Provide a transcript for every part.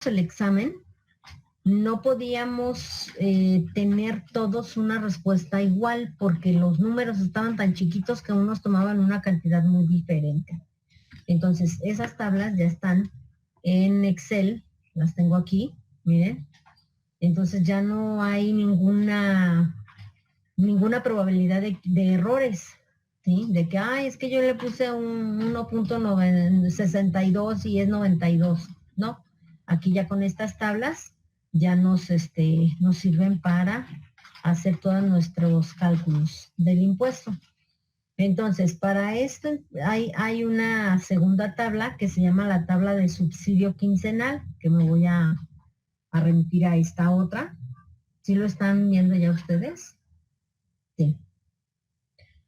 el examen, no podíamos tener todos una respuesta igual porque los números estaban tan chiquitos que unos tomaban una cantidad muy diferente. Entonces, esas tablas ya están en Excel, las tengo aquí, miren. Entonces ya no hay ninguna probabilidad de errores, ¿sí? De que, ay, es que yo le puse un 1.62 y es 92, ¿no? Aquí ya con estas tablas ya nos sirven para hacer todos nuestros cálculos del impuesto. Entonces, para esto hay una segunda tabla que se llama la tabla de subsidio quincenal, que me voy a remitir a esta otra. ¿Sí lo están viendo ya ustedes? Sí.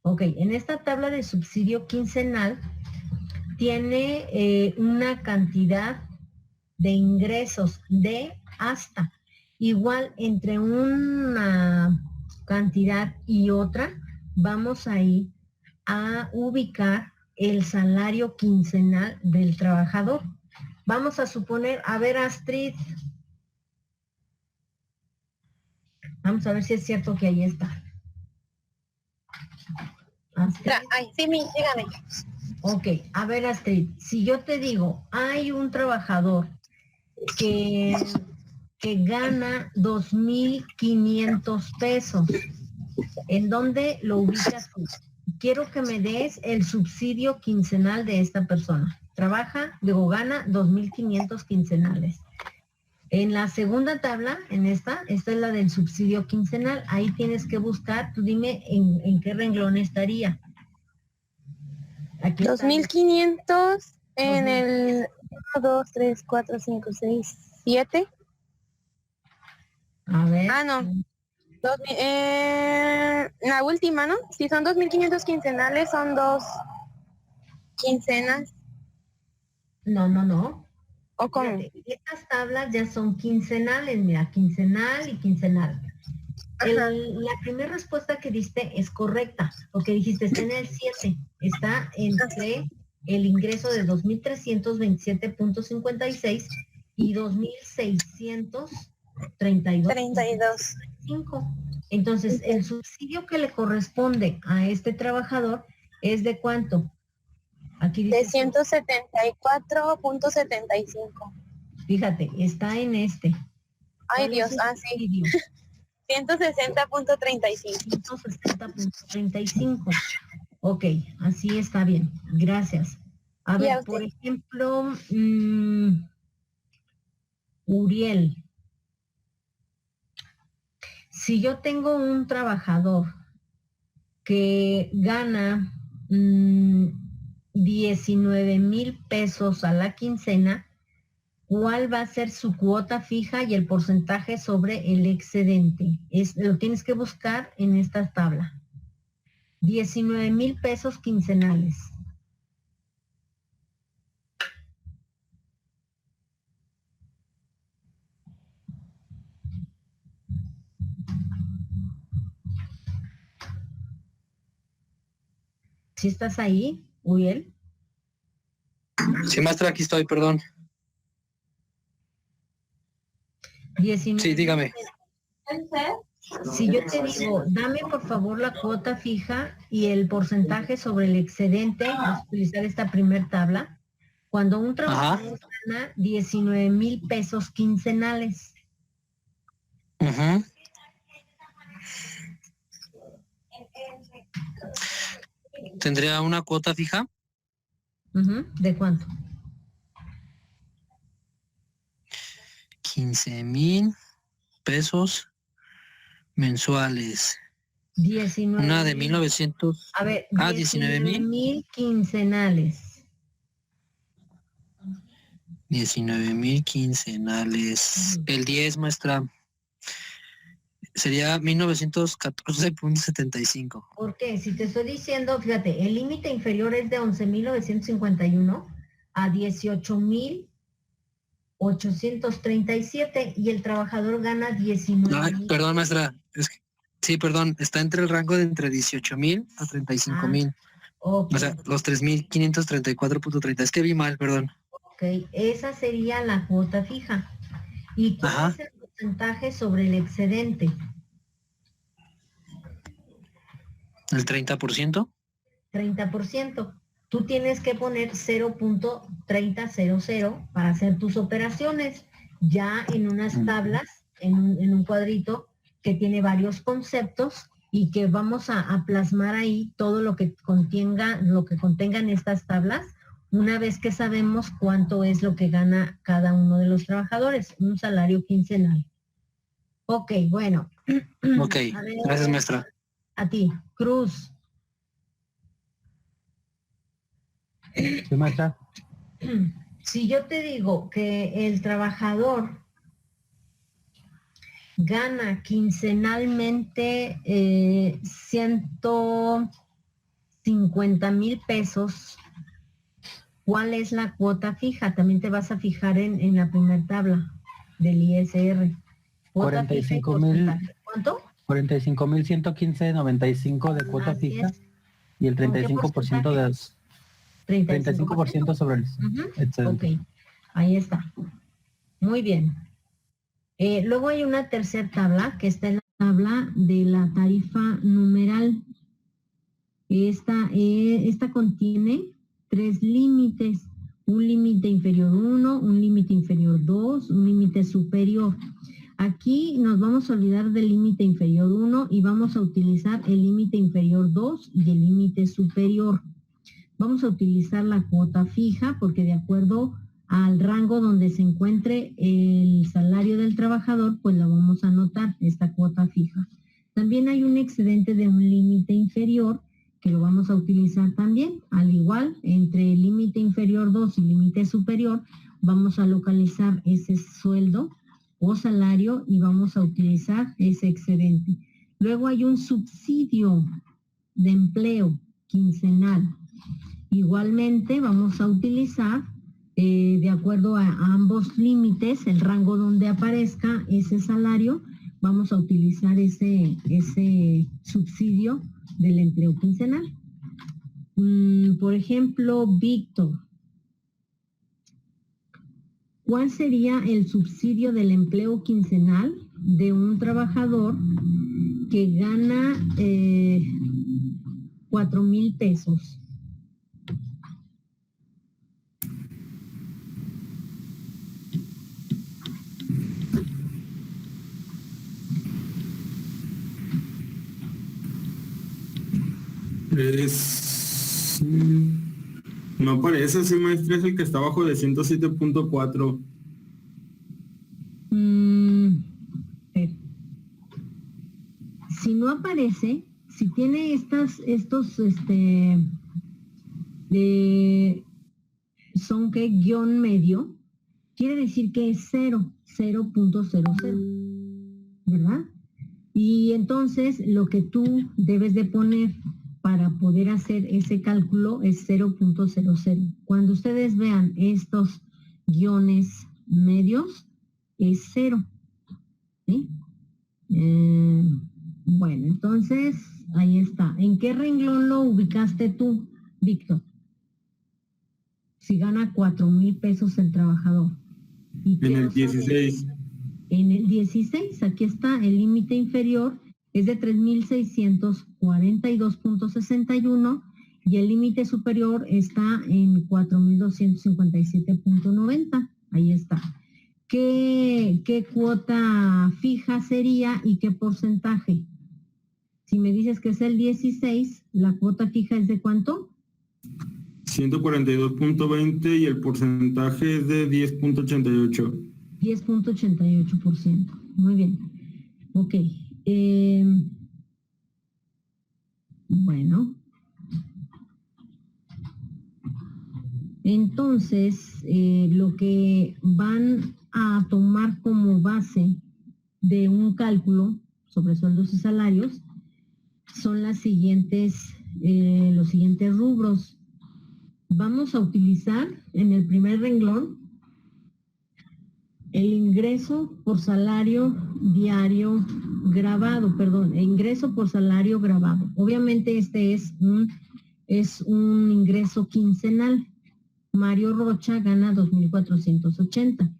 Ok, en esta tabla de subsidio quincenal tiene una cantidad de ingresos de hasta. Igual entre una cantidad y otra, vamos a ir a ubicar el salario quincenal del trabajador. Vamos a suponer, a ver, Astrid, vamos a ver si es cierto que ahí está. Astrid. Ay, sí, dígame. Ok, a ver, Astrid, si yo te digo, hay un trabajador que gana 2,500 pesos, ¿en dónde lo ubicas tú? Quiero que me des el subsidio quincenal de esta persona. Gana 2,500 quincenales. En la segunda tabla, esta es la del subsidio quincenal. Ahí tienes que buscar, tú dime en qué renglón estaría. Aquí 2,500 en el 1, 2, 3, 4, 5, 6, 7. A ver. Ah, no. La última, ¿no? Si son 2,500 quincenales, son 2 quincenas. No. ¿O cómo? Fíjate, estas tablas ya son quincenales, mira, quincenal y quincenal. La primera respuesta que diste es correcta, porque dijiste, está en el 7, está entre el ingreso de 2,327.56 y 2,632.5. Entonces, el subsidio que le corresponde a este trabajador es de ¿cuánto? Aquí dice de 174.75. Fíjate, está en este. Ay, Dios, sí. 160.35. 160.35. Ok, así está bien. Gracias. A ver, por ejemplo, Uriel. Si yo tengo un trabajador que gana 19,000 pesos a la quincena, ¿cuál va a ser su cuota fija y el porcentaje sobre el excedente? Lo tienes que buscar en esta tabla. 19,000 pesos quincenales. ¿Sí estás ahí, Uriel? Sí, maestra, aquí estoy, perdón. 19. Sí, dígame. Si yo te digo, dame por favor la cuota fija y el porcentaje sobre el excedente, vas a utilizar esta primer tabla, cuando un trabajador gana 19,000 pesos quincenales. ¿Tendría una cuota fija? ¿De cuánto? 15,000 pesos mensuales. 19. Una de 1,900. A ver, 19,000 quincenales. 19,000 quincenales. El 10, maestra. Sería 1,914.75. ¿Por qué? Si te estoy diciendo, fíjate, el límite inferior es de 11,951 a 18,837 y el trabajador gana 19,000. Perdón, maestra. Sí, perdón. Está entre el rango de entre 18,000 a 35,000. Okay. O sea, los 3,534.30. Es que vi mal, perdón. Ok, esa sería la cuota fija. ¿Y cuál Ajá. es el porcentaje sobre el excedente? ¿El 30%? 30%. Tú tienes que poner 0.3000 para hacer tus operaciones ya en unas tablas, en un cuadrito que tiene varios conceptos y que vamos a plasmar ahí todo lo que contengan estas tablas, una vez que sabemos cuánto es lo que gana cada uno de los trabajadores, un salario quincenal. Ok, bueno. Ok, A ver, gracias, maestra. a ti, Cruz. Sí, maestra. Si yo te digo que el trabajador gana quincenalmente 150,000 pesos, ¿cuál es la cuota fija? También te vas a fijar en la primera tabla del ISR. Cuota fija y 45,000. porcentaje. ¿Cuánto? 45,115.95 de cuota Así fija es. y el ¿Con qué 35% de 35% sobre el excedente. Ok, ahí está. Muy bien. Luego hay una tercera tabla que está en la tabla de la tarifa numeral. Esta contiene 3 límites. Un límite inferior 1, un límite inferior 2, un límite superior. Aquí nos vamos a olvidar del límite inferior 1 y vamos a utilizar el límite inferior 2 y el límite superior. Vamos a utilizar la cuota fija porque de acuerdo al rango donde se encuentre el salario del trabajador, pues la vamos a anotar, esta cuota fija. También hay un excedente de un límite inferior que lo vamos a utilizar también. Al igual, entre el límite inferior 2 y límite superior, vamos a localizar ese sueldo o salario y vamos a utilizar ese excedente. Luego hay un subsidio de empleo quincenal. Igualmente vamos a utilizar, de acuerdo a ambos límites, el rango donde aparezca ese salario, vamos a utilizar ese subsidio del empleo quincenal. Por ejemplo, Víctor, ¿cuál sería el subsidio del empleo quincenal de un trabajador que gana 4,000 pesos? No aparece ese, maestra, es el que está abajo de 107.4. Si no aparece, si tiene son que guión medio, quiere decir que es 0.00, ¿verdad? Y entonces lo que tú debes de poner para poder hacer ese cálculo es 0.00. Cuando ustedes vean estos guiones medios, es 0. ¿Sí? Bueno, entonces ahí está. ¿En qué renglón lo ubicaste tú, Víctor? Si gana 4,000 pesos el trabajador. En el 16. En el 16, aquí está el límite inferior, es de 3,642.61 y el límite superior está en 4,257.90. Ahí está. ¿Qué cuota fija sería y qué porcentaje? Si me dices que es el 16, ¿la cuota fija es de cuánto? 142.20 y el porcentaje es de 10.88. 10.88%. Muy bien. Ok. Bueno. Entonces, lo que van a tomar como base de un cálculo sobre sueldos y salarios son los siguientes rubros. Vamos a utilizar en el primer renglón el ingreso por salario diario grabado, ingreso por salario grabado. Obviamente este es un ingreso quincenal. Mario Rocha gana 2,480.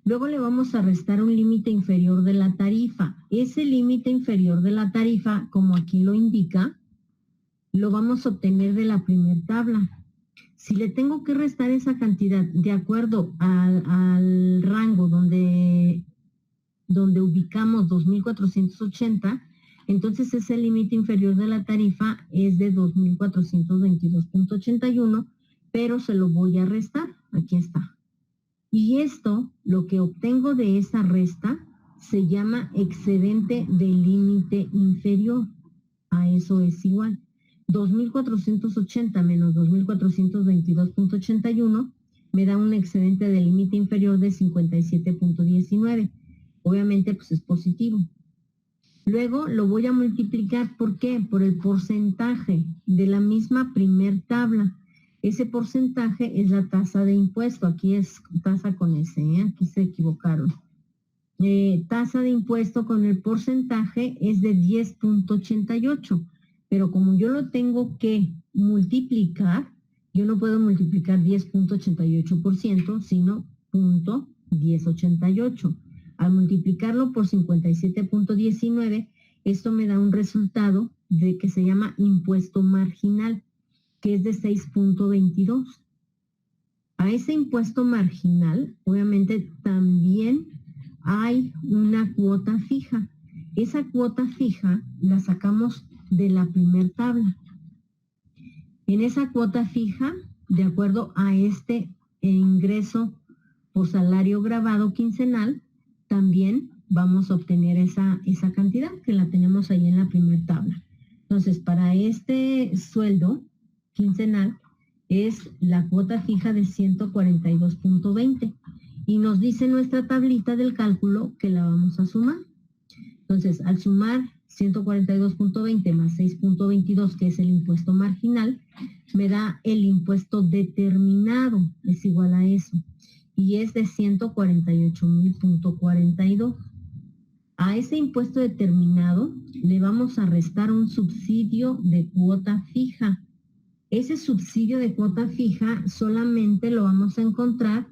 Luego le vamos a restar un límite inferior de la tarifa. Ese límite inferior de la tarifa, como aquí lo indica, lo vamos a obtener de la primera tabla. Si le tengo que restar esa cantidad de acuerdo al rango donde ubicamos 2.480, entonces ese límite inferior de la tarifa es de 2.422.81, pero se lo voy a restar. Aquí está. Y esto, lo que obtengo de esa resta, se llama excedente del límite inferior. A eso es igual. 2.480 menos 2.422.81 me da un excedente del límite inferior de 57.19. Obviamente, pues es positivo. Luego lo voy a multiplicar, ¿por qué? Por el porcentaje de la misma primer tabla. Ese porcentaje es la tasa de impuesto. Aquí es tasa con S, aquí se equivocaron. Tasa de impuesto con el porcentaje es de 10.88. Pero como yo lo tengo que multiplicar, yo no puedo multiplicar 10.88%, sino 0.1088. Al multiplicarlo por 57.19, esto me da un resultado de que se llama impuesto marginal, que es de 6.22. A ese impuesto marginal, obviamente, también hay una cuota fija. Esa cuota fija la sacamos de la primer tabla. En esa cuota fija, de acuerdo a este ingreso por salario gravado quincenal, también vamos a obtener esa cantidad que la tenemos ahí en la primera tabla. Entonces, para este sueldo quincenal es la cuota fija de 142.20 y nos dice nuestra tablita del cálculo que la vamos a sumar. Entonces, al sumar 142.20 más 6.22, que es el impuesto marginal, me da el impuesto determinado, es igual a eso, y es de 148.000.42. A ese impuesto determinado le vamos a restar un subsidio de cuota fija. Ese subsidio de cuota fija solamente lo vamos a encontrar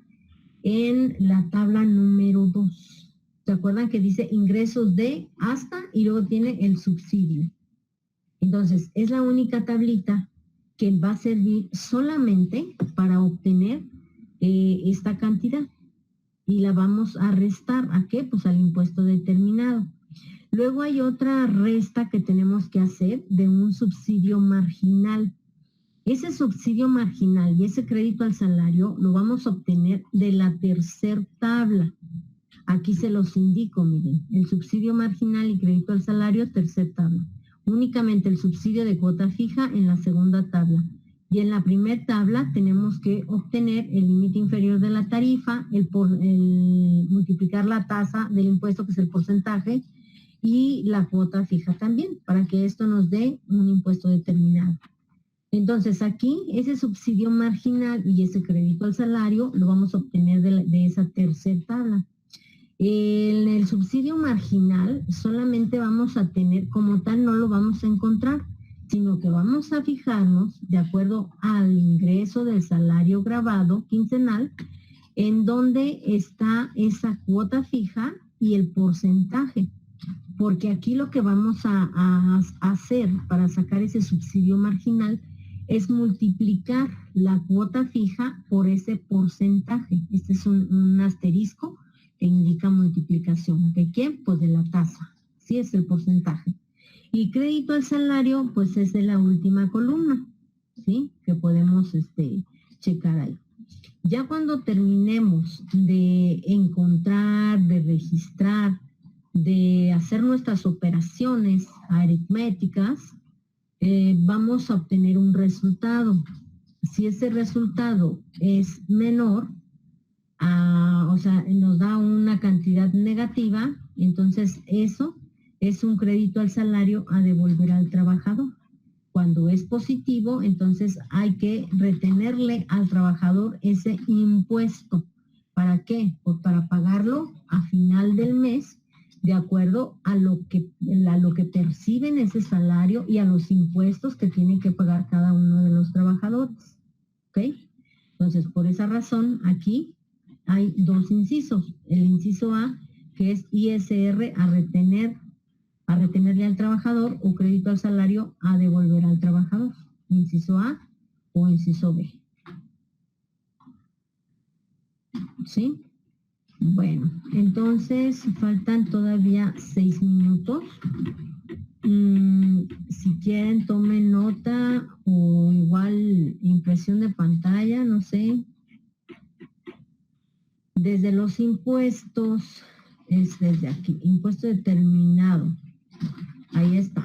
en la tabla número 2. ¿Se acuerdan que dice ingresos de hasta y luego tiene el subsidio? Entonces, es la única tablita que va a servir solamente para obtener esta cantidad. Y la vamos a restar, ¿a qué? Pues al impuesto determinado. Luego hay otra resta que tenemos que hacer de un subsidio marginal. Ese subsidio marginal y ese crédito al salario lo vamos a obtener de la tercera tabla. Aquí se los indico, miren, el subsidio marginal y crédito al salario, tercera tabla. Únicamente el subsidio de cuota fija en la segunda tabla. Y en la primera tabla tenemos que obtener el límite inferior de la tarifa, el multiplicar la tasa del impuesto, que es el porcentaje, y la cuota fija también, para que esto nos dé un impuesto determinado. Entonces aquí ese subsidio marginal y ese crédito al salario lo vamos a obtener de esa tercera tabla. En el subsidio marginal solamente vamos a tener, como tal no lo vamos a encontrar, sino que vamos a fijarnos de acuerdo al ingreso del salario gravado quincenal, en donde está esa cuota fija y el porcentaje. Porque aquí lo que vamos a hacer para sacar ese subsidio marginal es multiplicar la cuota fija por ese porcentaje. Este es un asterisco que indica multiplicación. ¿De qué? Pues de la tasa. Sí, es el porcentaje. Y crédito al salario, pues es de la última columna, ¿sí? Que podemos checar ahí. Ya cuando terminemos de encontrar, de registrar, de hacer nuestras operaciones aritméticas, vamos a obtener un resultado. Si ese resultado es menor, o sea, nos da una cantidad negativa, entonces eso es un crédito al salario a devolver al trabajador. Cuando es positivo, entonces hay que retenerle al trabajador ese impuesto. ¿Para qué? Pues para pagarlo a final del mes, de acuerdo a lo que perciben ese salario y a los impuestos que tienen que pagar cada uno de los trabajadores. ¿Ok? Entonces, por esa razón, aquí hay dos incisos. El inciso A, que es ISR a retenerle al trabajador, o crédito al salario a devolver al trabajador. Inciso A o inciso B. ¿Sí? Bueno, entonces faltan todavía 6 minutos. Si quieren, tomen nota o igual impresión de pantalla, no sé. Desde los impuestos, es desde aquí, impuesto determinado. Ahí está.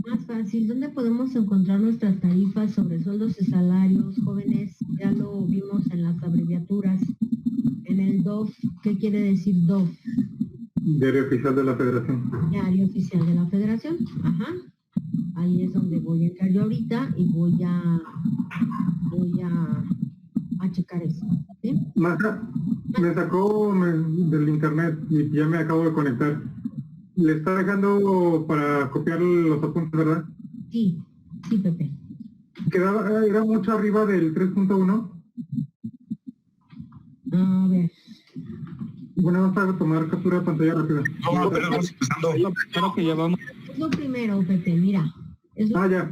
Más fácil, ¿dónde podemos encontrar nuestras tarifas sobre sueldos y salarios, jóvenes? Ya lo vimos en las abreviaturas. En el DOF, ¿qué quiere decir DOF? Diario Oficial de la Federación. Diario Oficial de la Federación. Ajá. Ahí es donde voy a entrar yo ahorita y voy a checar eso. ¿Sí? Marta, me sacó del internet y ya me acabo de conectar. Le está dejando para copiar los apuntes, ¿verdad? Sí, Pepe. Era mucho arriba del 3.1. A ver. Bueno, vamos a tomar captura de pantalla rápida. No, apenas vamos empezando. Claro que ya vamos. Es lo primero, Pepe, mira. Es lo Ya,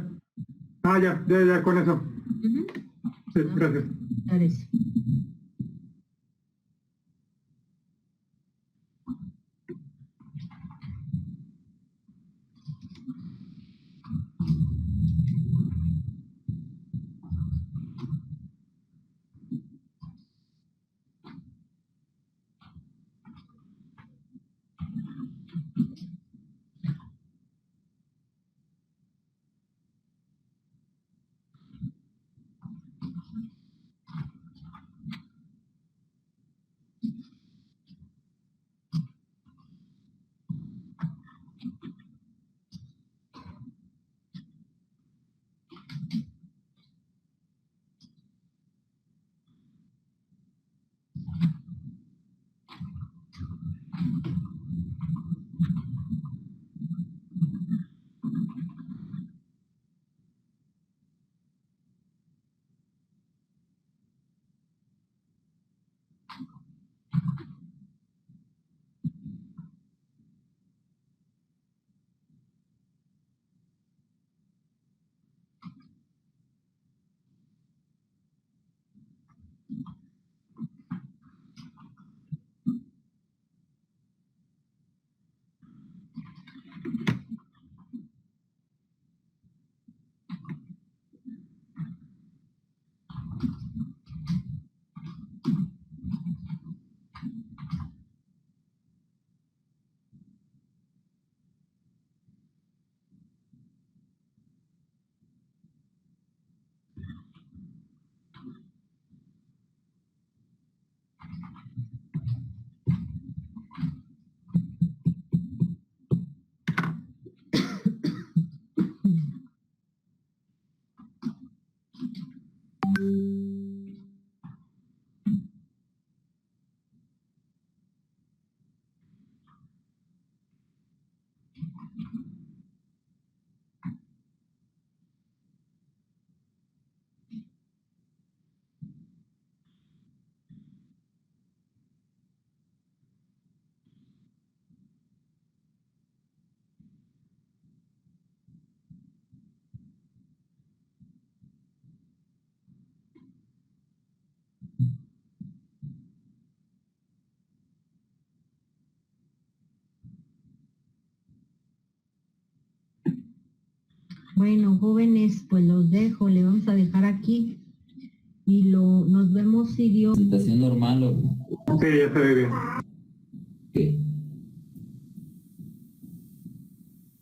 con eso. Ujú. Sí, gracias. Parece. Bueno, jóvenes, pues los dejo, le vamos a dejar aquí y nos vemos si Dios. ¿Presentación normal o...? Sí, ya se ve bien. Ok.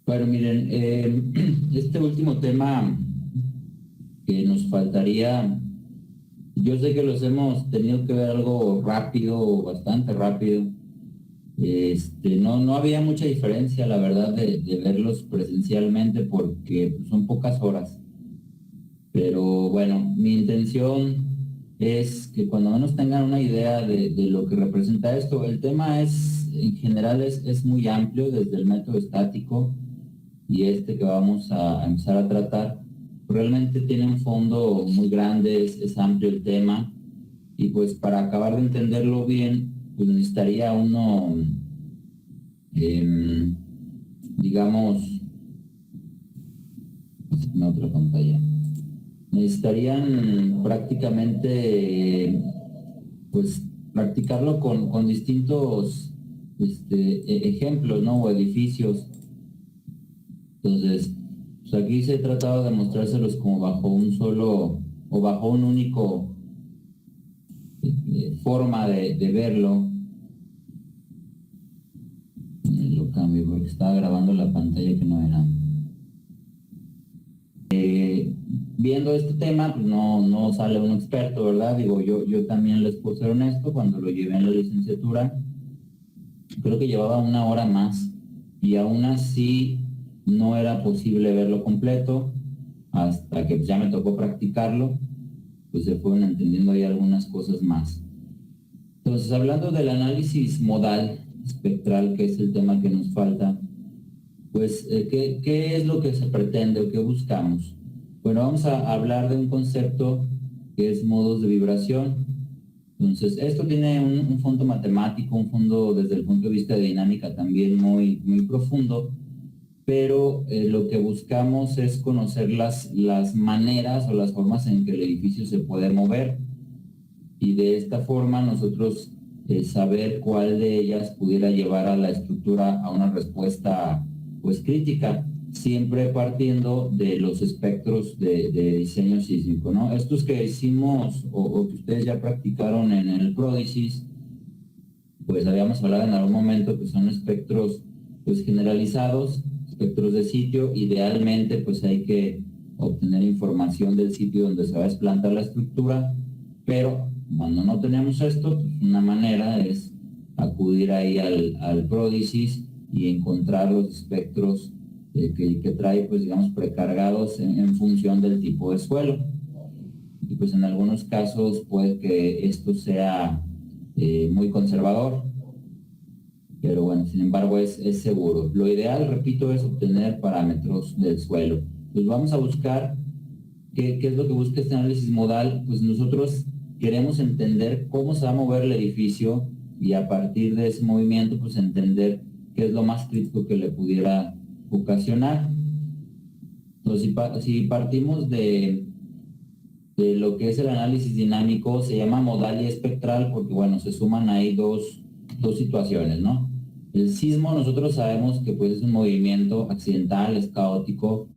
Bueno, miren, este último tema que nos faltaría, yo sé que los hemos tenido que ver algo rápido, bastante rápido. No había mucha diferencia, la verdad, de verlos presencialmente porque pues, son pocas horas. Pero bueno, mi intención es que cuando menos tengan una idea de lo que representa esto, el tema en general es muy amplio, desde el método estático y que vamos a empezar a tratar. Realmente tiene un fondo muy grande, es amplio el tema, y pues para acabar de entenderlo bien, pues necesitaría uno, digamos, en otra pantalla, necesitarían prácticamente, pues, practicarlo con distintos ejemplos, ¿no? O edificios. Entonces, pues aquí se ha tratado de mostrárselos como bajo un solo, o bajo un único forma de verlo. Lo cambio porque estaba grabando la pantalla que no era. Viendo este tema, pues no sale un experto, ¿verdad? Digo, yo también les puedo ser honesto, cuando lo llevé en la licenciatura, creo que llevaba 1 hora más y aún así no era posible verlo completo hasta que ya me tocó practicarlo, pues se fueron entendiendo ahí algunas cosas más. Entonces, hablando del análisis modal espectral, que es el tema que nos falta, pues, ¿qué es lo que se pretende o qué buscamos? Bueno, vamos a hablar de un concepto que es modos de vibración. Entonces, esto tiene un fondo matemático, un fondo desde el punto de vista de dinámica también muy, muy profundo, pero lo que buscamos es conocer las maneras o las formas en que el edificio se puede mover, y de esta forma nosotros saber cuál de ellas pudiera llevar a la estructura a una respuesta pues crítica, siempre partiendo de los espectros de diseño sísmico, ¿no? Estos que hicimos o que ustedes ya practicaron en el Pródisis, pues habíamos hablado en algún momento que son espectros pues generalizados, espectros de sitio. Idealmente pues hay que obtener información del sitio donde se va a desplantar la estructura, pero cuando no tenemos esto, pues una manera es acudir ahí al Pródisis y encontrar los espectros que trae, pues digamos, precargados en función del tipo de suelo. Y pues en algunos casos puede que esto sea muy conservador, pero bueno, sin embargo es seguro. Lo ideal, repito, es obtener parámetros del suelo. Pues vamos a buscar qué es lo que busca este análisis modal. Pues nosotros queremos entender cómo se va a mover el edificio y a partir de ese movimiento pues entender qué es lo más crítico que le pudiera ocasionar. Entonces, si partimos de lo que es el análisis dinámico, se llama modal y espectral porque, bueno, se suman ahí dos situaciones, ¿no? El sismo nosotros sabemos que pues es un movimiento accidental, es caótico,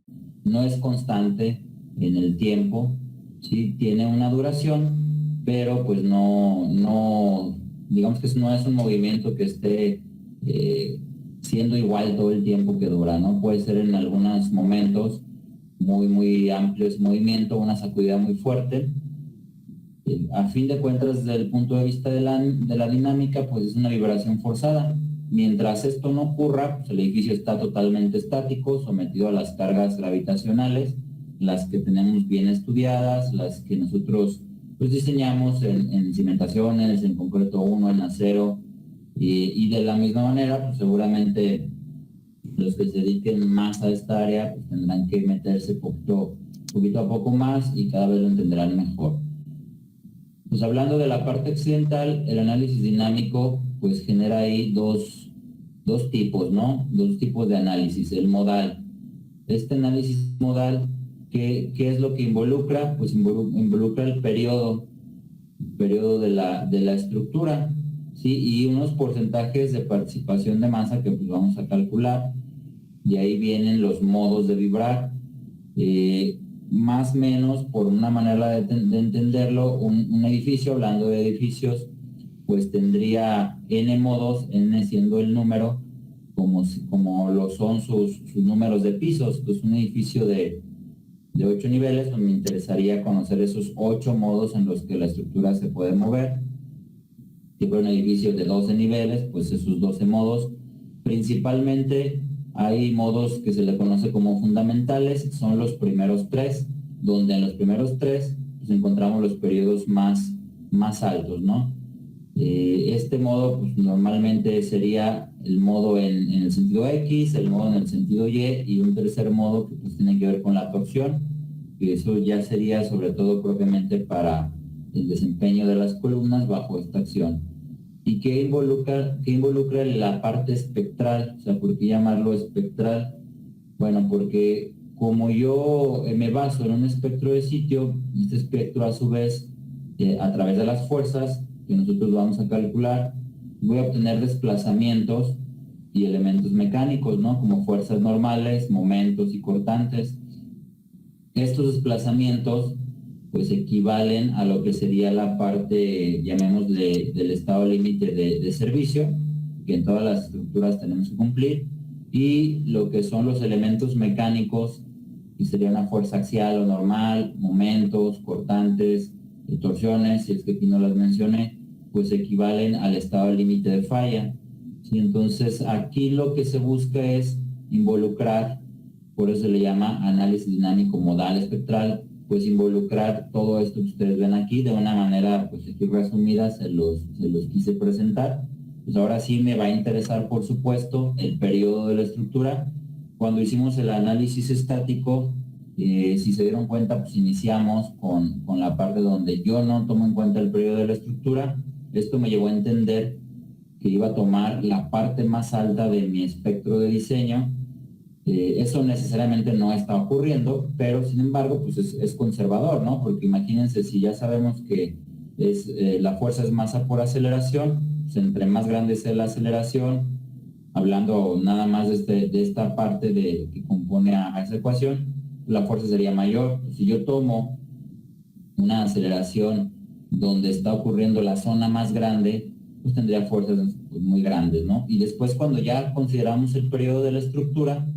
no es constante en el tiempo, ¿sí? Tiene una duración, pero pues no digamos que no es un movimiento que esté siendo igual todo el tiempo que dura, ¿no? Puede ser en algunos momentos muy, muy amplio ese movimiento, una sacudida muy fuerte. A fin de cuentas, desde el punto de vista de la dinámica, pues es una vibración forzada. Mientras esto no ocurra, pues el edificio está totalmente estático, sometido a las cargas gravitacionales, las que tenemos bien estudiadas, las que nosotros pues diseñamos en cimentaciones, en concreto 1, en acero, y de la misma manera, pues seguramente Los que se dediquen más a esta área pues tendrán que meterse poquito a poco más y cada vez lo entenderán mejor. Pues hablando de la parte accidental, el análisis dinámico pues genera ahí dos tipos, ¿no? Dos tipos de análisis. El modal. Este análisis modal, ¿qué es lo que involucra? Pues involucra el periodo de la estructura, ¿sí? Y unos porcentajes de participación de masa que pues vamos a calcular. Y ahí vienen los modos de vibrar. Más o menos, por una manera de entenderlo, un edificio, hablando de edificios, pues tendría n modos, n siendo el número, como lo son sus números de pisos. Pues un edificio de 8 niveles, pues me interesaría conocer esos 8 modos en los que la estructura se puede mover. Si fuera un edificio de 12 niveles, pues esos 12 modos. Principalmente hay modos que se le conoce como fundamentales, son los primeros 3, donde en los primeros 3 pues encontramos los periodos más altos, ¿no? Este modo pues normalmente sería el modo en el sentido X, el modo en el sentido Y un tercer modo que pues tiene que ver con la torsión, que eso ya sería sobre todo propiamente para el desempeño de las columnas bajo esta acción. ¿Y qué involucra la parte espectral? O sea, ¿por qué llamarlo espectral? Bueno, porque como yo me baso en un espectro de sitio, este espectro a su vez, a través de las fuerzas que nosotros vamos a calcular, voy a obtener desplazamientos y elementos mecánicos, ¿no? Como fuerzas normales, momentos y cortantes. Estos desplazamientos pues equivalen a lo que sería la parte, llamémosle, del estado límite de servicio, que en todas las estructuras tenemos que cumplir, y lo que son los elementos mecánicos, que sería una fuerza axial o normal, momentos, cortantes, torsiones, si es que aquí no las mencioné, pues equivalen al estado límite de falla. ¿Sí? Entonces aquí lo que se busca es involucrar, por eso se le llama análisis dinámico modal espectral, pues involucrar todo esto que ustedes ven aquí de una manera pues aquí resumida, se los quise presentar. Pues ahora sí me va a interesar, por supuesto, el periodo de la estructura. Cuando hicimos el análisis estático, si se dieron cuenta, pues iniciamos con la parte donde yo no tomo en cuenta el periodo de la estructura. Esto me llevó a entender que iba a tomar la parte más alta de mi espectro de diseño. Eso necesariamente no está ocurriendo, pero sin embargo, pues es conservador, ¿no? Porque imagínense, si ya sabemos que la fuerza es masa por aceleración, pues entre más grande sea la aceleración, hablando nada más de esta parte que compone a esa ecuación, la fuerza sería mayor. Si yo tomo una aceleración donde está ocurriendo la zona más grande, pues tendría fuerzas pues, muy grandes, ¿no? Y después, cuando ya consideramos el periodo de la estructura,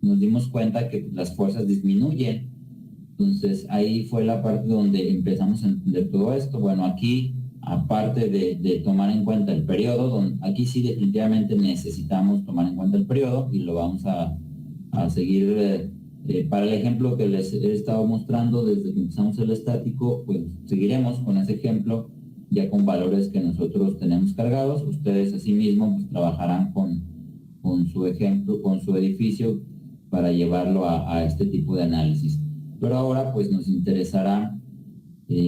nos dimos cuenta que las fuerzas disminuyen. Entonces ahí fue la parte donde empezamos a entender todo esto. Bueno, aquí, aparte de tomar en cuenta el periodo, aquí sí definitivamente necesitamos tomar en cuenta el periodo y lo vamos a seguir. Para el ejemplo que les he estado mostrando desde que empezamos el estático, pues seguiremos con ese ejemplo ya con valores que nosotros tenemos cargados. Ustedes asimismo pues trabajarán con su ejemplo, con su edificio, para llevarlo a este tipo de análisis. Pero ahora pues nos interesará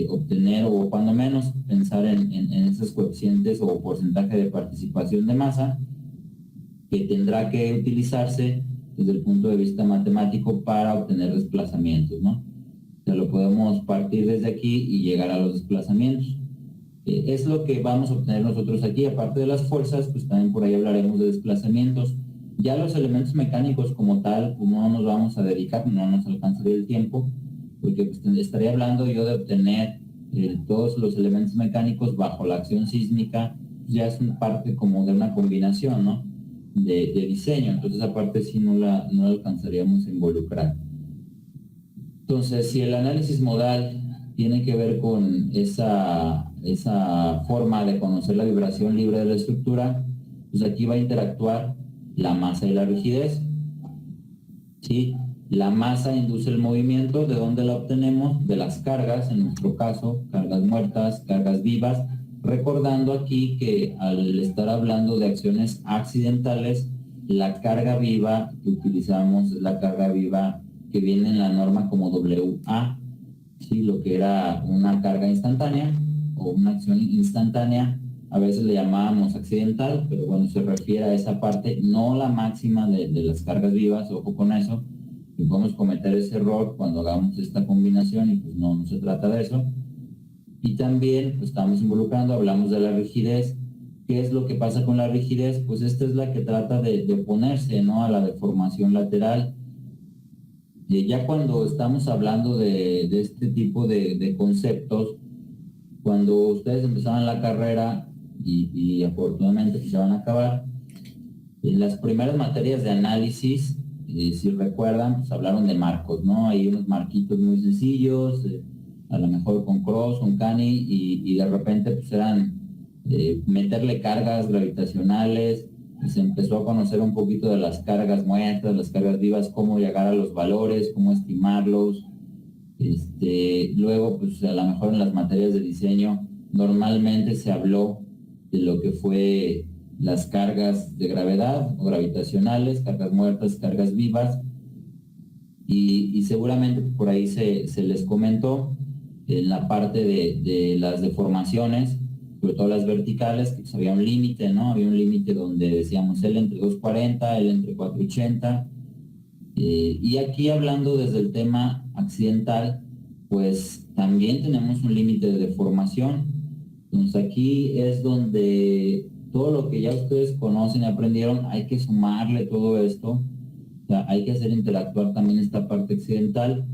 obtener, o cuando menos pensar en esos coeficientes o porcentaje de participación de masa que tendrá que utilizarse desde el punto de vista matemático para obtener desplazamientos, ¿no? O sea, lo podemos partir desde aquí y llegar a los desplazamientos. Es lo que vamos a obtener nosotros aquí. Aparte de las fuerzas, pues también por ahí hablaremos de desplazamientos. Ya los elementos mecánicos como tal, como no nos vamos a dedicar, no nos alcanzaría el tiempo, porque pues, estaría hablando yo de obtener todos los elementos mecánicos bajo la acción sísmica, pues ya es una parte como de una combinación, ¿no? De diseño. Entonces aparte sí no la alcanzaríamos a involucrar. Entonces, si el análisis modal tiene que ver con esa forma de conocer la vibración libre de la estructura, pues aquí va a interactuar la masa y la rigidez. ¿Sí? La masa induce el movimiento. ¿De dónde la obtenemos? De las cargas, en nuestro caso, cargas muertas, cargas vivas. Recordando aquí que al estar hablando de acciones accidentales, la carga viva que utilizamos es la carga viva que viene en la norma como WA, ¿sí? Lo que era una carga instantánea o una acción instantánea, a veces le llamábamos accidental, pero bueno, se refiere a esa parte, no la máxima de las cargas vivas, ojo con eso, que podemos cometer ese error cuando hagamos esta combinación y pues no se trata de eso. Y también pues, estamos involucrando, hablamos de la rigidez. ¿Qué es lo que pasa con la rigidez? Pues esta es la que trata de oponerse, ¿no?, a la deformación lateral. Ya cuando estamos hablando de este tipo de conceptos, cuando ustedes empezaban la carrera y afortunadamente pues, se van a acabar, en las primeras materias de análisis, si recuerdan, pues hablaron de marcos, ¿no? Hay unos marquitos muy sencillos, a lo mejor con Cross, con Cani, y de repente pues eran meterle cargas gravitacionales, y se empezó a conocer un poquito de las cargas muertas, las cargas vivas, cómo llegar a los valores, cómo estimarlos. Luego, pues a lo mejor en las materias de diseño, normalmente se habló de lo que fue las cargas de gravedad o gravitacionales, cargas muertas, cargas vivas, y seguramente por ahí se les comentó en la parte de las deformaciones, sobre todo las verticales, que pues había un límite, ¿no? Había un límite donde decíamos L entre 240, L entre 480, y aquí hablando desde el tema accidental, pues también tenemos un límite de deformación. Entonces aquí es donde todo lo que ya ustedes conocen y aprendieron, hay que sumarle todo esto. O sea, hay que hacer interactuar también esta parte accidental,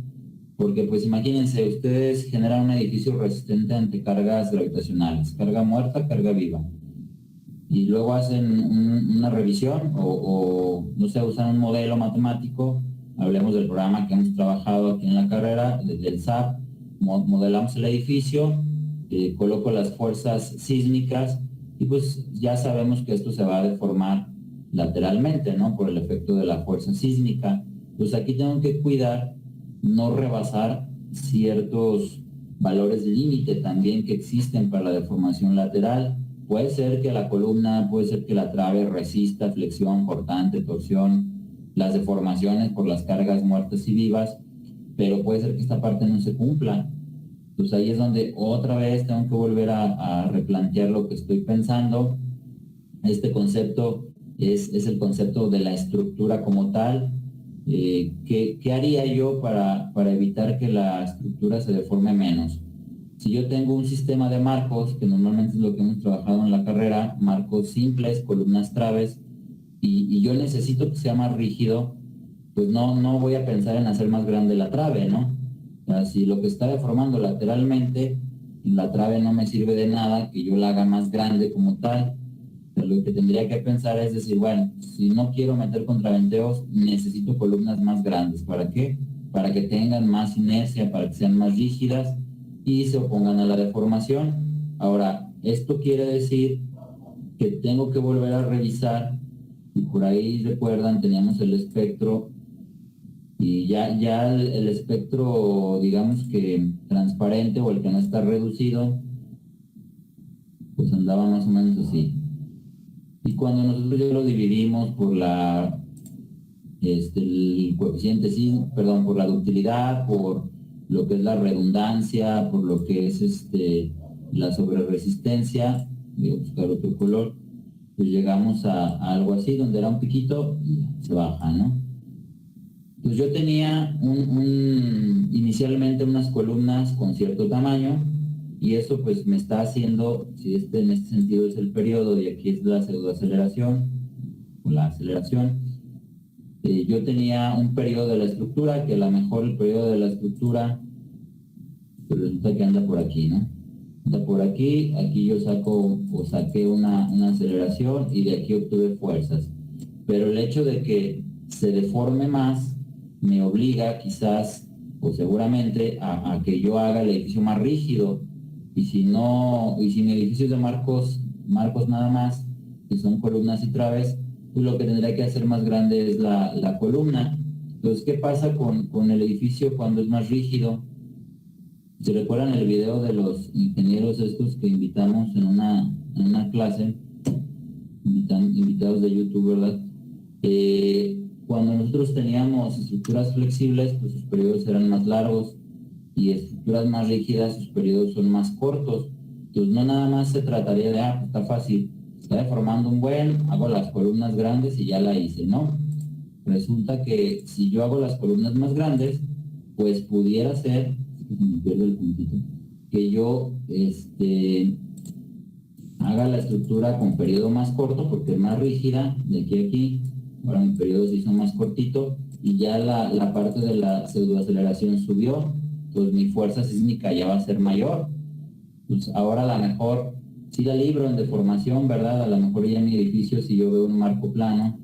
porque pues imagínense, ustedes generan un edificio resistente ante cargas gravitacionales, carga muerta, carga viva, y luego hacen una revisión o no sé, usan un modelo matemático. Hablemos del programa que hemos trabajado aquí en la carrera, del SAP, modelamos el edificio, coloco las fuerzas sísmicas y pues ya sabemos que esto se va a deformar lateralmente, ¿no? Por el efecto de la fuerza sísmica. Pues aquí tengo que cuidar no rebasar ciertos valores límite también que existen para la deformación lateral. Puede ser que la columna, puede ser que la trave resista flexión, cortante, torsión, las deformaciones por las cargas muertas y vivas, pero puede ser que esta parte no se cumpla. Entonces ahí es donde otra vez tengo que volver a replantear lo que estoy pensando. Este concepto es el concepto de la estructura como tal. ¿Qué haría yo para evitar que la estructura se deforme menos? Si yo tengo un sistema de marcos, que normalmente es lo que hemos trabajado en la carrera, marcos simples, columnas, traves, y yo necesito que sea más rígido, pues no voy a pensar en hacer más grande la trave, ¿no? O sea, si lo que está deformando lateralmente, la trave no me sirve de nada que yo la haga más grande como tal. Pero lo que tendría que pensar es decir, bueno, si no quiero meter contraventeos, necesito columnas más grandes. ¿Para qué? Para que tengan más inercia, para que sean más rígidas y se opongan a la deformación. Ahora, esto quiere decir que tengo que volver a revisar, y por ahí recuerdan, teníamos el espectro, y ya el espectro, digamos que transparente o el que no está reducido, pues andaba más o menos así. Y cuando nosotros ya lo dividimos por el coeficiente, por la ductilidad, por lo que es la redundancia, por lo que es la sobreresistencia, voy a buscar otro color, pues llegamos a algo así, donde era un piquito y se baja, ¿no? Pues yo tenía inicialmente unas columnas con cierto tamaño, y eso pues me está haciendo, si en este sentido es el periodo y aquí es la pseudoaceleración o la aceleración, yo tenía un periodo de la estructura, que a lo mejor el periodo de la estructura pues resulta que anda por aquí, ¿no? Anda por aquí yo saqué una aceleración y de aquí obtuve fuerzas. Pero el hecho de que se deforme más me obliga quizás o seguramente a que yo haga el edificio más rígido. Y si mi edificio es de marcos nada más, que son columnas y traves, pues lo que tendría que hacer más grande es la columna. Entonces, ¿qué pasa con el edificio cuando es más rígido? Si recuerdan el video de los ingenieros estos que invitamos en una clase, invitados de YouTube, ¿verdad? Cuando nosotros teníamos estructuras flexibles, pues sus periodos eran más largos, y estructuras más rígidas, sus periodos son más cortos. Entonces no nada más se trataría de, pues está fácil, está deformando un buen, hago las columnas grandes y ya la hice, ¿no? Resulta que si yo hago las columnas más grandes, pues pudiera ser, me pierdo el puntito, que yo haga la estructura con periodo más corto, porque es más rígida, de aquí a aquí. Ahora mi periodo se hizo más cortito y ya la parte de la pseudoaceleración subió, entonces mi fuerza sísmica ya va a ser mayor. Pues ahora a lo mejor sí la libro en deformación, ¿verdad? A lo mejor ya en mi edificio, si yo veo un marco plano,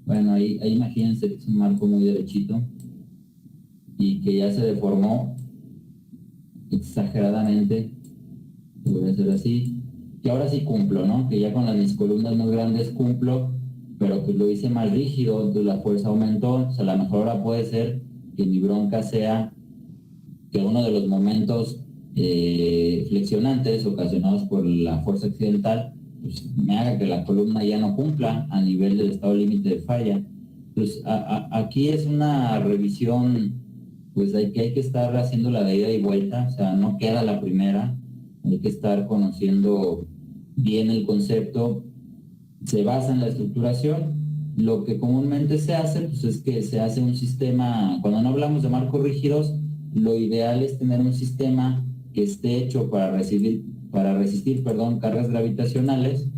bueno, ahí imagínense que es un marco muy derechito y que ya se deformó exageradamente, voy a hacer así, que ahora sí cumplo, ¿no? Que ya con mis columnas más grandes cumplo, pero pues lo hice más rígido, entonces la fuerza aumentó. O sea, a lo mejor ahora puede ser que mi bronca sea que uno de los momentos flexionantes ocasionados por la fuerza accidental, pues me haga que la columna ya no cumpla a nivel del estado límite de falla. Pues aquí es una revisión, pues hay que estar haciendo la de ida y vuelta, o sea, no queda la primera, hay que estar conociendo bien el concepto. Se basa en la estructuración. Lo que comúnmente se hace, pues es que se hace un sistema, cuando no hablamos de marcos rígidos, lo ideal es tener un sistema que esté hecho para resistir cargas gravitacionales,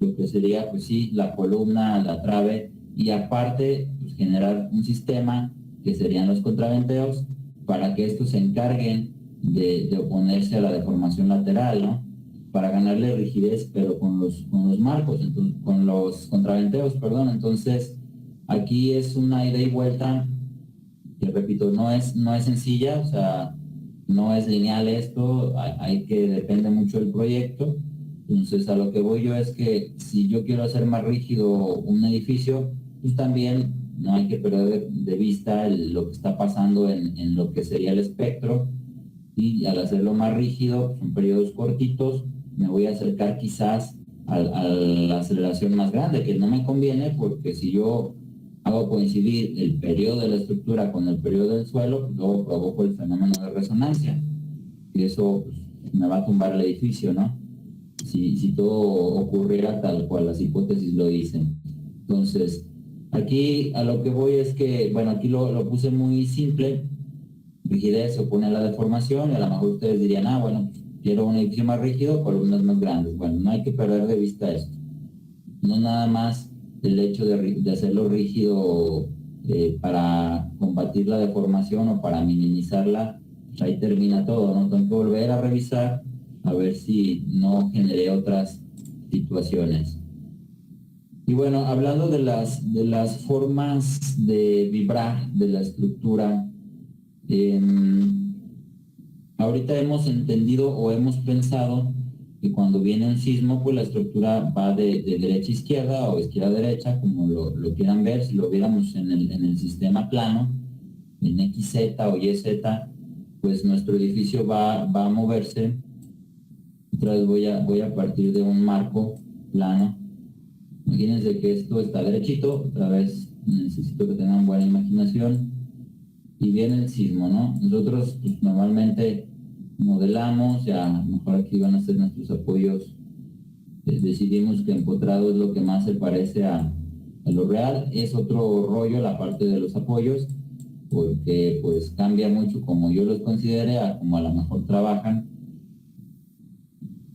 lo que sería, pues sí, la columna, la trave, y aparte, pues, generar un sistema que serían los contraventeos para que estos se encarguen de oponerse a la deformación lateral, ¿no? Para ganarle rigidez, pero con los marcos, entonces, con los contraventeos, perdón. Entonces, aquí es una ida y vuelta que, repito, no es sencilla, o sea, no es lineal esto, hay que depende mucho del proyecto. Entonces, a lo que voy yo es que si yo quiero hacer más rígido un edificio, pues también no hay que perder de vista lo que está pasando en lo que sería el espectro, y al hacerlo más rígido, son periodos cortitos, me voy a acercar quizás a la aceleración más grande, que no me conviene, porque si yo hago coincidir el periodo de la estructura con el periodo del suelo, pues luego provoco el fenómeno de resonancia, y eso pues, me va a tumbar el edificio, ¿no? Si todo ocurriera tal cual las hipótesis lo dicen. Entonces, aquí a lo que voy es que, bueno, aquí lo puse muy simple. Rigidez se opone a la deformación, y a lo mejor ustedes dirían, bueno, quiero un edificio más rígido, columnas más grandes. Bueno, no hay que perder de vista esto. No nada más el hecho de hacerlo rígido para combatir la deformación o para minimizarla, pues ahí termina todo, ¿no? Tengo que volver a revisar a ver si no generé otras situaciones. Y bueno, hablando de las formas de vibrar de la estructura, ahorita hemos entendido o hemos pensado que cuando viene un sismo, pues la estructura va de derecha a izquierda o izquierda a derecha, como lo quieran ver. Si lo viéramos en el sistema plano, en XZ o YZ, pues nuestro edificio va a moverse. Otra vez voy a partir de un marco plano. Imagínense que esto está derechito, otra vez necesito que tengan buena imaginación. Y viene el sismo, ¿no? Nosotros pues, normalmente modelamos, ya a lo mejor aquí van a ser nuestros apoyos. Decidimos que empotrado es lo que más se parece a lo real. Es otro rollo la parte de los apoyos, porque pues cambia mucho como yo los considere a como a lo mejor trabajan.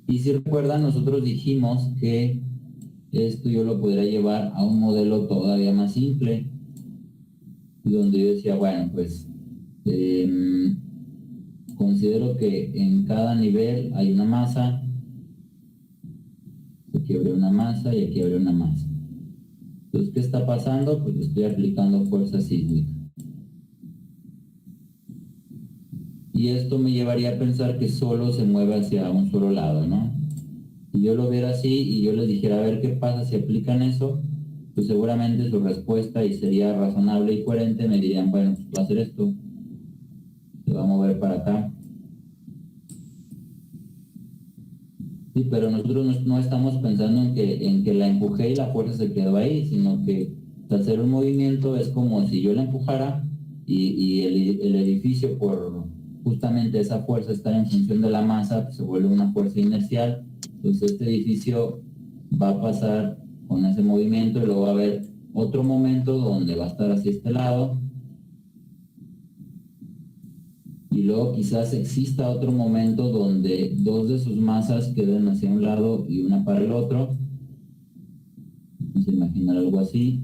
Y si recuerdan, nosotros dijimos que esto yo lo podría llevar a un modelo todavía más simple, donde yo decía, bueno, pues considero que en cada nivel hay una masa, aquí habría una masa y aquí habría una masa. Entonces, ¿qué está pasando? Pues estoy aplicando fuerza sísmica. Y esto me llevaría a pensar que solo se mueve hacia un solo lado, ¿no? Si yo lo viera así y yo les dijera, a ver qué pasa si aplican eso, pues seguramente su respuesta, y sería razonable y coherente, me dirían, bueno, pues va a hacer esto, se va a mover para acá. Sí, pero nosotros no estamos pensando en que la empujé y la fuerza se quedó ahí, sino que Hacer un movimiento es como si yo la empujara y el edificio, por justamente esa fuerza estar en función de la masa, pues se vuelve una fuerza inercial. Entonces este edificio va a pasar con ese movimiento y luego va a haber otro momento donde va a estar hacia este lado. Y luego quizás exista otro momento donde dos de sus masas queden hacia un lado y una para el otro. Vamos a imaginar algo así.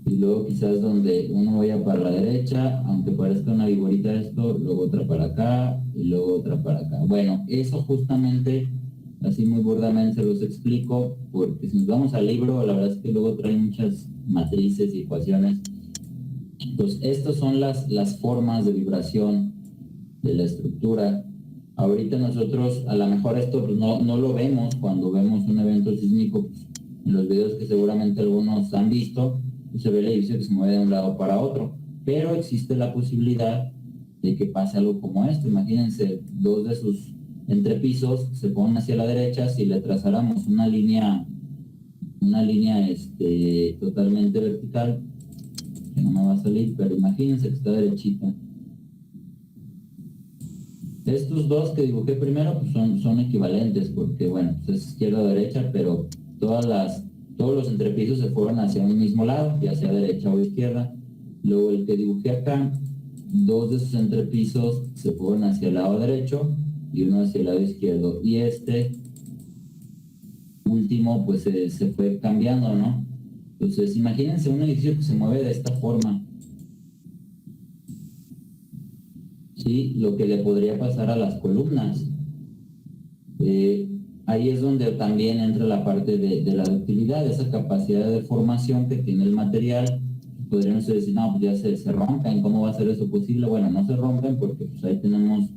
Y luego quizás donde uno vaya para la derecha, aunque parezca una viborita esto, luego otra para acá y luego otra para acá. Bueno, eso justamente, así muy burdamente se los explico, porque si nos vamos al libro, la verdad es que luego trae muchas matrices y ecuaciones. Entonces, estas son las formas de vibración de la estructura. Ahorita nosotros, a lo mejor esto pues, no lo vemos cuando vemos un evento sísmico, pues, en los videos que seguramente algunos han visto, pues, se ve el edificio que se mueve de un lado para otro, pero existe la posibilidad de que pase algo como esto. Imagínense, dos de sus entrepisos se ponen hacia la derecha. Si le trazáramos una línea totalmente vertical, que no me va a salir, pero imagínense que está derechita. Estos dos que dibujé primero pues son equivalentes, porque bueno, pues es izquierda o derecha, pero todos los entrepisos se fueron hacia un mismo lado, ya sea derecha o izquierda. Luego el que dibujé acá, dos de sus entrepisos se fueron hacia el lado derecho y uno hacia el lado izquierdo. Y este último pues se fue cambiando, ¿no? Entonces imagínense un edificio que se mueve de esta forma. Sí, lo que le podría pasar a las columnas. Ahí es donde también entra la parte de la ductilidad, esa capacidad de deformación que tiene el material. Podríamos decir, no, pues ya se rompen, ¿cómo va a ser eso posible? Bueno, no se rompen porque pues ahí tenemos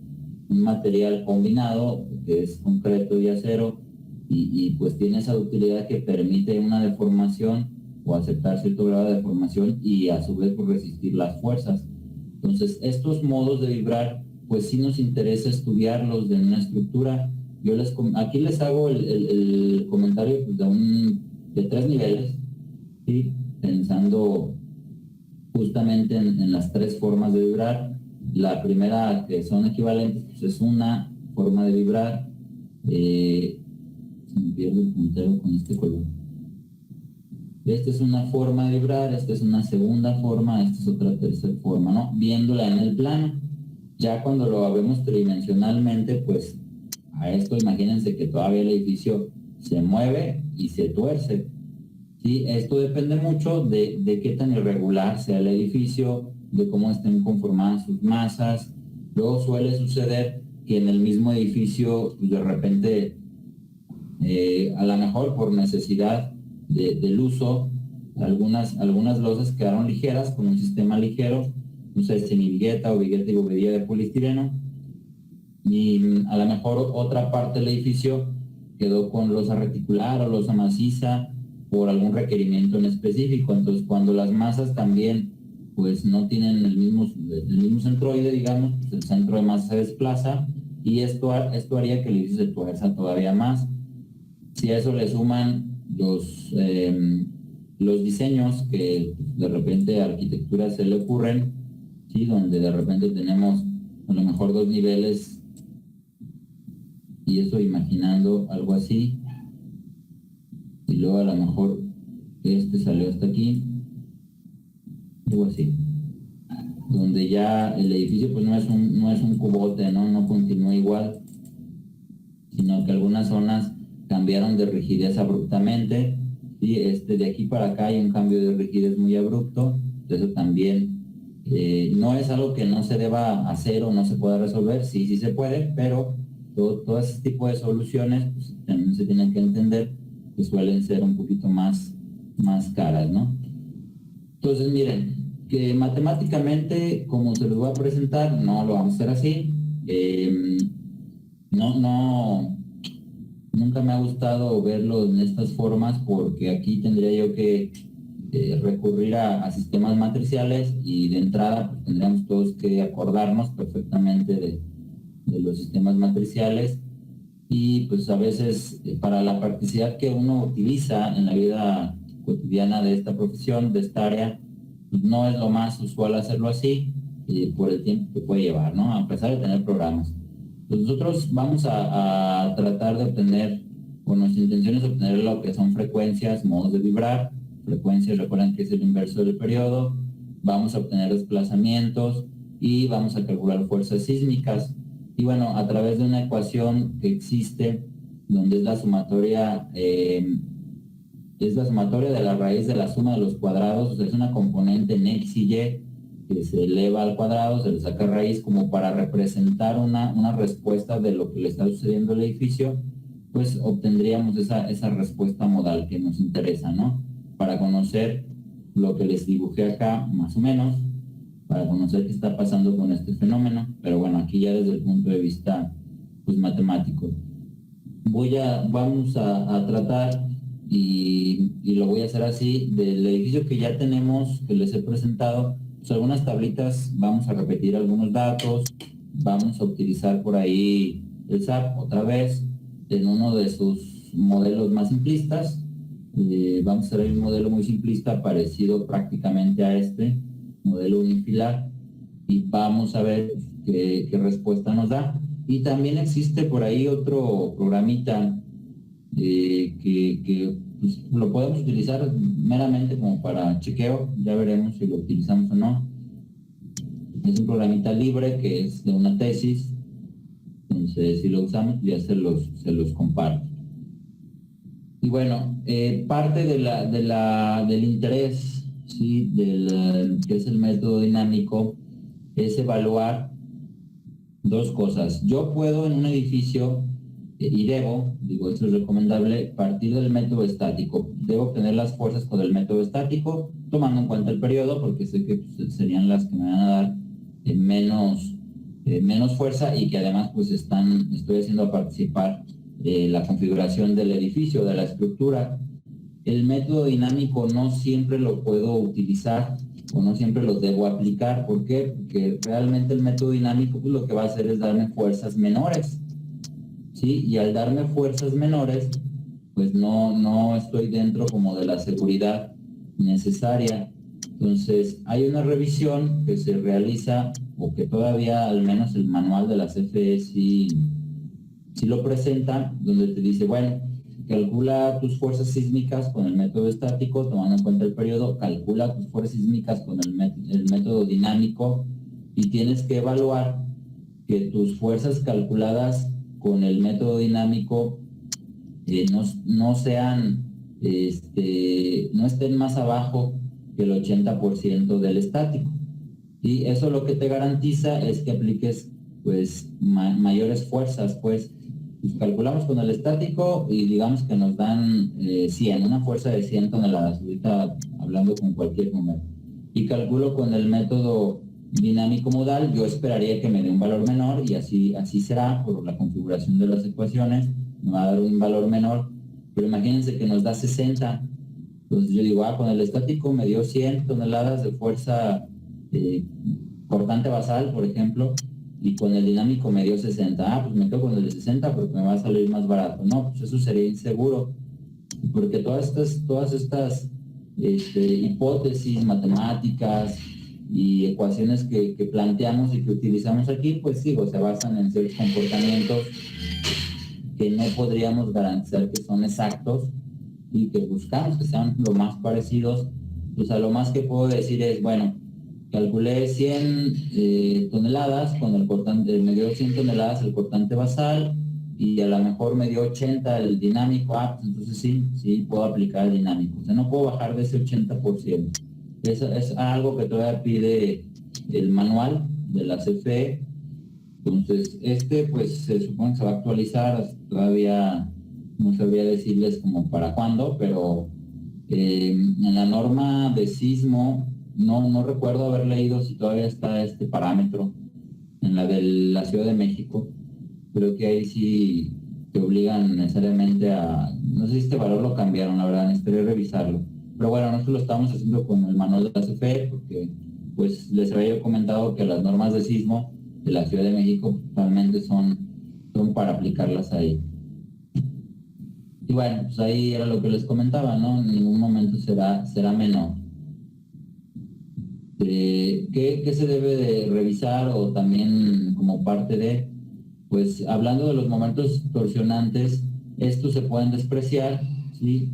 un material combinado que es concreto y acero y pues tiene esa ductilidad que permite una deformación o aceptar cierto grado de deformación y a su vez pues, resistir las fuerzas. Entonces, estos modos de vibrar, pues sí nos interesa estudiarlos de una estructura. Aquí les hago el comentario pues, de 3 niveles, ¿sí? Pensando justamente en las 3 formas de vibrar. La primera, que son equivalentes, pues es una forma de vibrar. Se me pierde el puntero con este color. Esta es una forma de vibrar, esta es una segunda forma, esta es otra tercera forma, ¿no? Viéndola en el plano. Ya cuando lo vemos tridimensionalmente, pues a esto imagínense que todavía el edificio se mueve y se tuerce. ¿Sí? Esto depende mucho de qué tan irregular sea el edificio, de cómo estén conformadas sus masas. Luego suele suceder que en el mismo edificio, pues de repente, a lo mejor por necesidad del uso, algunas losas quedaron ligeras con un sistema ligero, no sé, semivigueta o vigueta y bovedilla de poliestireno, y a lo mejor otra parte del edificio quedó con losa reticular o losa maciza por algún requerimiento en específico. Entonces cuando las masas también pues no tienen el mismo centroide, digamos, pues el centro de masa se desplaza y esto haría que el edificio se tuerza todavía más. Si a eso le suman los diseños que de repente a arquitectura se le ocurren, ¿sí? Donde de repente tenemos a lo mejor 2 niveles y eso imaginando algo así, y luego a lo mejor este salió hasta aquí, algo así, donde ya el edificio pues no es un cubote, no continúa igual, sino que algunas zonas cambiaron de rigidez abruptamente, y de aquí para acá hay un cambio de rigidez muy abrupto. Eso también no es algo que no se deba hacer o no se pueda resolver, sí se puede, pero todo ese tipo de soluciones pues, también se tienen que entender que suelen ser un poquito más caras, ¿no? Entonces miren, que matemáticamente, como se los voy a presentar, no lo vamos a hacer así. Nunca me ha gustado verlo en estas formas porque aquí tendría yo que recurrir a sistemas matriciales y de entrada pues, tendríamos todos que acordarnos perfectamente de los sistemas matriciales y pues a veces para la practicidad que uno utiliza en la vida cotidiana de esta profesión, de esta área, pues no es lo más usual hacerlo así por el tiempo que puede llevar, ¿no? A pesar de tener programas. Pues nosotros vamos a tratar de obtener, o nuestra intención es obtener lo que son frecuencias, modos de vibrar. Frecuencias, recuerden que es el inverso del periodo. Vamos a obtener desplazamientos y vamos a calcular fuerzas sísmicas. Y bueno, a través de una ecuación que existe, donde es la sumatoria de la raíz de la suma de los cuadrados, o sea, es una componente en X y Y que se eleva al cuadrado, se le saca raíz como para representar una respuesta de lo que le está sucediendo al edificio, pues obtendríamos esa respuesta modal que nos interesa, ¿no? Para conocer lo que les dibujé acá, más o menos, para conocer qué está pasando con este fenómeno, pero bueno, aquí ya desde el punto de vista, pues, matemático. Vamos a tratar, y lo voy a hacer así, del edificio que ya tenemos, que les he presentado, pues algunas tablitas, vamos a repetir algunos datos, vamos a utilizar por ahí el SAP otra vez, en uno de sus modelos más simplistas. Vamos a hacer un modelo muy simplista parecido prácticamente a este modelo unifilar y vamos a ver qué respuesta nos da. Y también existe por ahí otro programita que pues, lo podemos utilizar meramente como para chequeo, ya veremos si lo utilizamos o no. Es un programita libre que es de una tesis, entonces si lo usamos ya se los comparto. Y bueno, parte del interés, ¿sí? Que es el método dinámico, es evaluar dos cosas. Yo puedo en un edificio, y debo, esto es recomendable, partir del método estático. Debo obtener las fuerzas con el método estático, tomando en cuenta el periodo, porque sé que pues, serían las que me van a dar menos fuerza y que además pues estoy haciendo participar la configuración del edificio, de la estructura. El método dinámico no siempre lo puedo utilizar o no siempre lo debo aplicar. ¿Por qué? Porque realmente el método dinámico pues, lo que va a hacer es darme fuerzas menores, ¿sí? Y al darme fuerzas menores, pues no estoy dentro como de la seguridad necesaria. Entonces, hay una revisión que se realiza, o que todavía al menos el manual de la CFE sí lo presenta, donde te dice, bueno, calcula tus fuerzas sísmicas con el método estático, tomando en cuenta el periodo, calcula tus fuerzas sísmicas con el método dinámico, y tienes que evaluar que tus fuerzas calculadas con el método dinámico no estén más abajo que el 80% del estático. Y eso lo que te garantiza es que apliques pues mayores fuerzas, pues calculamos con el estático y digamos que nos dan 100, una fuerza de 100 toneladas, ahorita hablando con cualquier número. Y calculo con el método dinámico modal, yo esperaría que me dé un valor menor y así será por la configuración de las ecuaciones, me va a dar un valor menor, pero imagínense que nos da 60. Entonces yo digo, con el estático me dio 100 toneladas de fuerza cortante basal, por ejemplo, y con el dinámico me dio 60. Pues me quedo con el de 60 porque me va a salir más barato. No, pues eso sería inseguro, porque todas estas hipótesis matemáticas y ecuaciones que planteamos y que utilizamos aquí, pues sí, se basan en ciertos comportamientos que no podríamos garantizar que son exactos y que buscamos que sean lo más parecidos. Pues a lo más que puedo decir es, bueno, calculé 100 toneladas con el cortante, me dio 100 toneladas el cortante basal y a lo mejor me dio 80 el dinámico, pues entonces sí puedo aplicar el dinámico. O sea, no puedo bajar de ese 80%. Eso es algo que todavía pide el manual de la CFE. Entonces, pues se supone que se va a actualizar, todavía no sabría decirles como para cuándo, pero en la norma de sismo, no recuerdo haber leído si todavía está este parámetro en la de la Ciudad de México. Creo que ahí sí te obligan necesariamente no sé si este valor lo cambiaron, la verdad, necesitaría revisarlo. Pero bueno, nosotros lo estamos haciendo con el manual de la CFE porque pues les había yo comentado que las normas de sismo de la Ciudad de México totalmente son para aplicarlas ahí. Y bueno, pues ahí era lo que les comentaba, ¿no? En ningún momento será menor. ¿Qué se debe de revisar o también como parte de? Pues hablando de los momentos torsionantes, estos se pueden despreciar, ¿sí?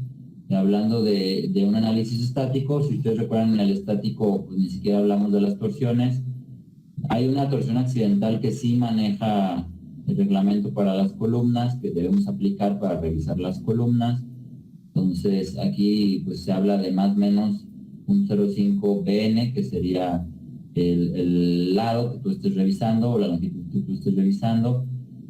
Y hablando de un análisis estático, si ustedes recuerdan en el estático, pues ni siquiera hablamos de las torsiones. Hay una torsión accidental que sí maneja el reglamento para las columnas, que debemos aplicar para revisar las columnas. Entonces aquí pues se habla de más o menos un 0,5 BN, que sería el lado que tú estés revisando o la longitud que tú estés revisando.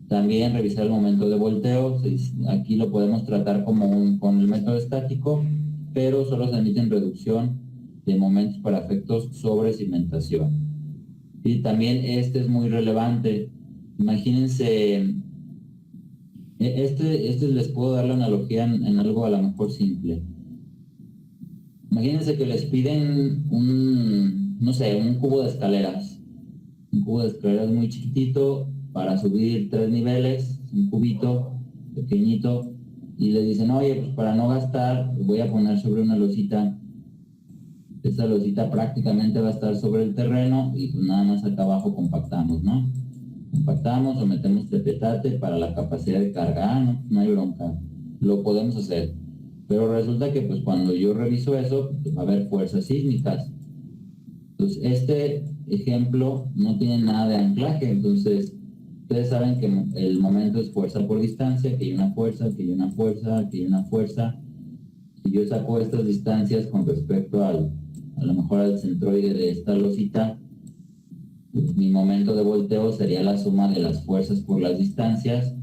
También revisar el momento de volteo. Aquí lo podemos tratar como con el método estático, pero solo se admite en reducción de momentos para efectos sobre cimentación. Y también este es muy relevante. Imagínense, les puedo dar la analogía en algo a lo mejor simple. Imagínense que les piden un cubo de escaleras. Un cubo de escaleras muy chiquitito para subir 3 niveles, un cubito pequeñito, y le dicen, oye, pues para no gastar, voy a poner sobre una losita. Esa losita prácticamente va a estar sobre el terreno y pues nada más acá abajo compactamos, ¿no? Compactamos o metemos tepetate para la capacidad de carga. No hay bronca, lo podemos hacer. Pero resulta que pues cuando yo reviso eso, pues, va a haber fuerzas sísmicas. Entonces este ejemplo no tiene nada de anclaje. Entonces ustedes saben que el momento es fuerza por distancia, que hay una fuerza, que hay una fuerza, que hay una fuerza. Si yo saco estas distancias con respecto a lo mejor al centroide de esta losita, pues mi momento de volteo sería la suma de las fuerzas por las distancias,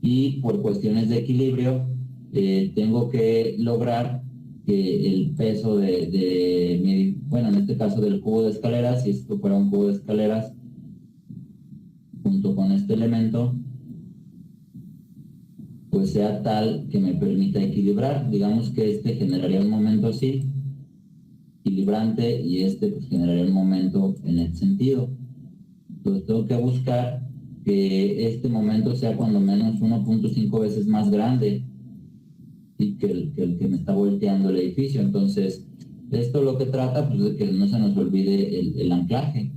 y por cuestiones de equilibrio tengo que lograr que el peso en este caso del cubo de escaleras, si esto fuera un cubo de escaleras junto con este elemento, pues sea tal que me permita equilibrar. Digamos que este generaría un momento así, equilibrante, y este pues generaría un momento en este sentido. Entonces tengo que buscar que este momento sea cuando menos 1.5 veces más grande, ¿sí? que el que me está volteando el edificio. Entonces esto lo que trata pues de que no se nos olvide el anclaje,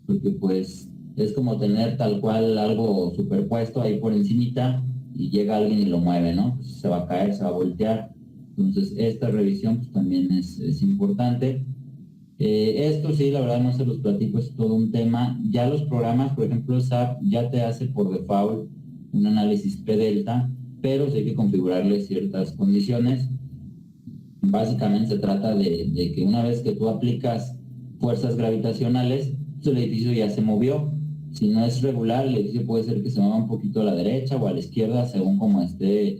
porque pues es como tener tal cual algo superpuesto ahí por encimita y llega alguien y lo mueve, ¿no? Pues se va a caer, se va a voltear. Entonces esta revisión pues también es importante. Esto sí, la verdad no se los platico, es todo un tema. Ya los programas, por ejemplo, el SAP ya te hace por default un análisis P-delta, pero sí hay que configurarle ciertas condiciones. Básicamente se trata de que una vez que tú aplicas fuerzas gravitacionales, pues el edificio ya se movió. Si no es regular, el edificio puede ser que se mueva un poquito a la derecha o a la izquierda, según como esté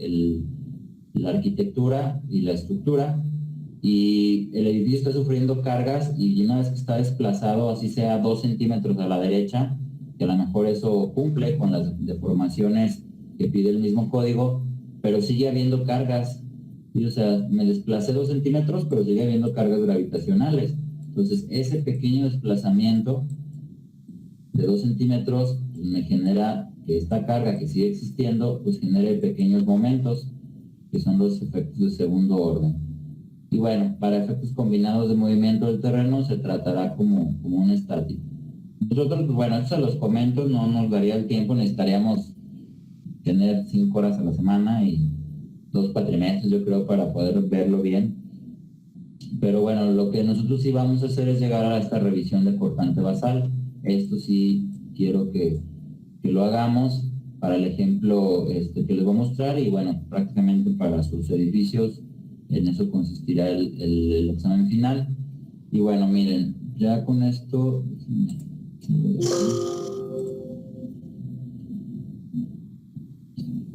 la arquitectura y la estructura. Y el edificio está sufriendo cargas, y una vez que está desplazado, así sea 2 centímetros a la derecha, que a lo mejor eso cumple con las deformaciones que pide el mismo código, pero sigue habiendo cargas. Y, o sea, me desplacé 2 centímetros, pero sigue habiendo cargas gravitacionales. Entonces, ese pequeño desplazamiento de 2 centímetros pues, me genera que esta carga que sigue existiendo, pues genere pequeños momentos, que son los efectos de segundo orden. Y bueno, para efectos combinados de movimiento del terreno se tratará como un estático. Nosotros, pues bueno, esto se los comento, no nos daría el tiempo, necesitaríamos tener 5 horas a la semana y 2 cuatrimestres, yo creo, para poder verlo bien. Pero bueno, lo que nosotros sí vamos a hacer es llegar a esta revisión de cortante basal. Esto sí quiero que lo hagamos para el ejemplo que les voy a mostrar, y bueno, prácticamente para sus edificios en eso consistirá el examen final. Y bueno, miren, ya con esto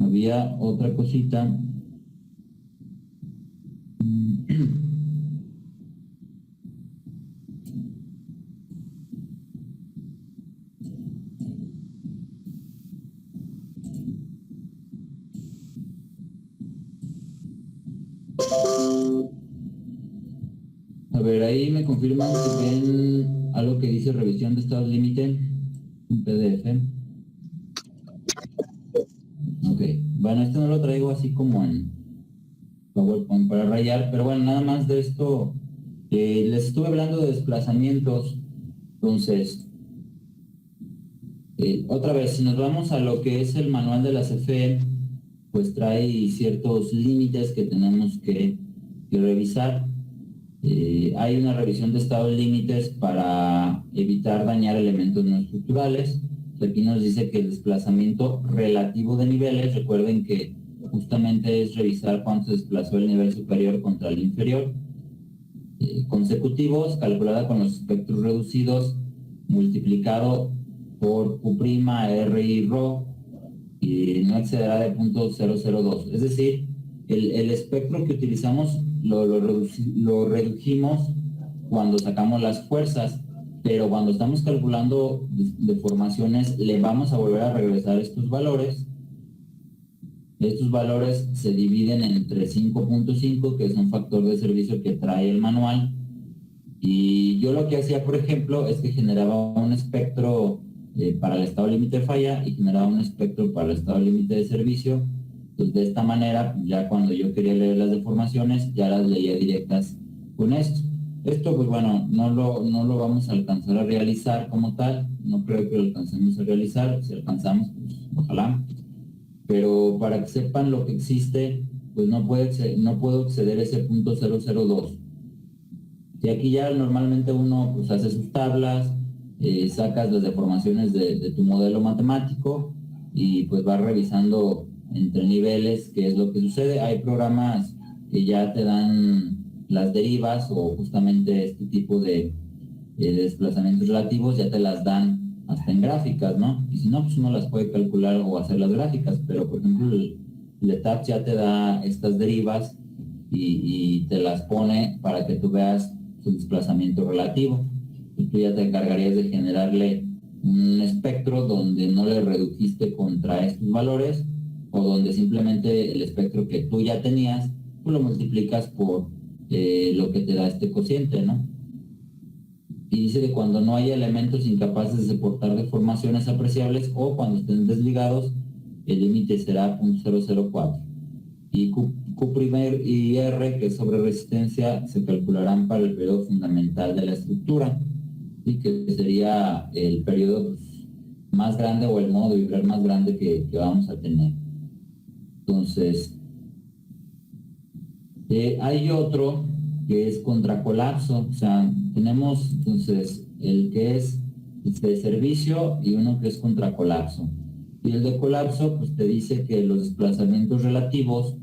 había otra cosita. A ver, ahí me confirman que ven algo que dice revisión de estados límite en PDF. Ok, bueno, este no lo traigo así como en PowerPoint para rayar, pero bueno, nada más de esto, les estuve hablando de desplazamientos. Entonces, otra vez, si nos vamos a lo que es el manual de la CFE, pues trae ciertos límites que tenemos que revisar. Hay una revisión de estado de límites para evitar dañar elementos no estructurales. Aquí nos dice que el desplazamiento relativo de niveles, recuerden que justamente es revisar cuánto se desplazó el nivel superior contra el inferior. Consecutivos, calculada con los espectros reducidos, multiplicado por Q', R y Rho, y no excederá de 0.002. Es decir, el espectro que utilizamos lo redujimos cuando sacamos las fuerzas, pero cuando estamos calculando deformaciones le vamos a volver a regresar estos valores. Estos valores se dividen entre 5.5, que es un factor de servicio que trae el manual, y yo lo que hacía, por ejemplo, es que generaba un espectro para el estado límite de falla y generaba un espectlo para el estado límite de servicio. Pues de esta manera, ya cuando yo quería leer las deformaciones, ya las leía directas con esto. Esto, pues bueno, no lo vamos a alcanzar a realizar como tal, no creo que lo alcancemos a realizar. Si alcanzamos, pues ojalá. Pero para que sepan lo que existe, pues no puedo exceder ese 0.002. Y aquí ya normalmente uno pues hace sus tablas, sacas las deformaciones de tu modelo matemático y pues vas revisando entre niveles qué es lo que sucede. Hay programas que ya te dan las derivas o justamente este tipo de desplazamientos relativos, ya te las dan hasta en gráficas, ¿no? Y si no, pues uno las puede calcular o hacer las gráficas, pero por ejemplo el ETABS ya te da estas derivas y te las pone para que tú veas su desplazamiento relativo. Y tú ya te encargarías de generarle un espectro donde no le redujiste contra estos valores, o donde simplemente el espectro que tú ya tenías, tú lo multiplicas por lo que te da este cociente, ¿no? Y dice que cuando no haya elementos incapaces de soportar deformaciones apreciables o cuando estén desligados, el límite será 0.004. Y Q' y R, que es sobre resistencia, se calcularán para el periodo fundamental de la estructura, y que sería el periodo más grande o el modo de vibrar más grande que vamos a tener. Entonces, hay otro que es contracolapso. O sea, tenemos entonces el que es de servicio y uno que es contracolapso. Y el de colapso pues te dice que los desplazamientos relativos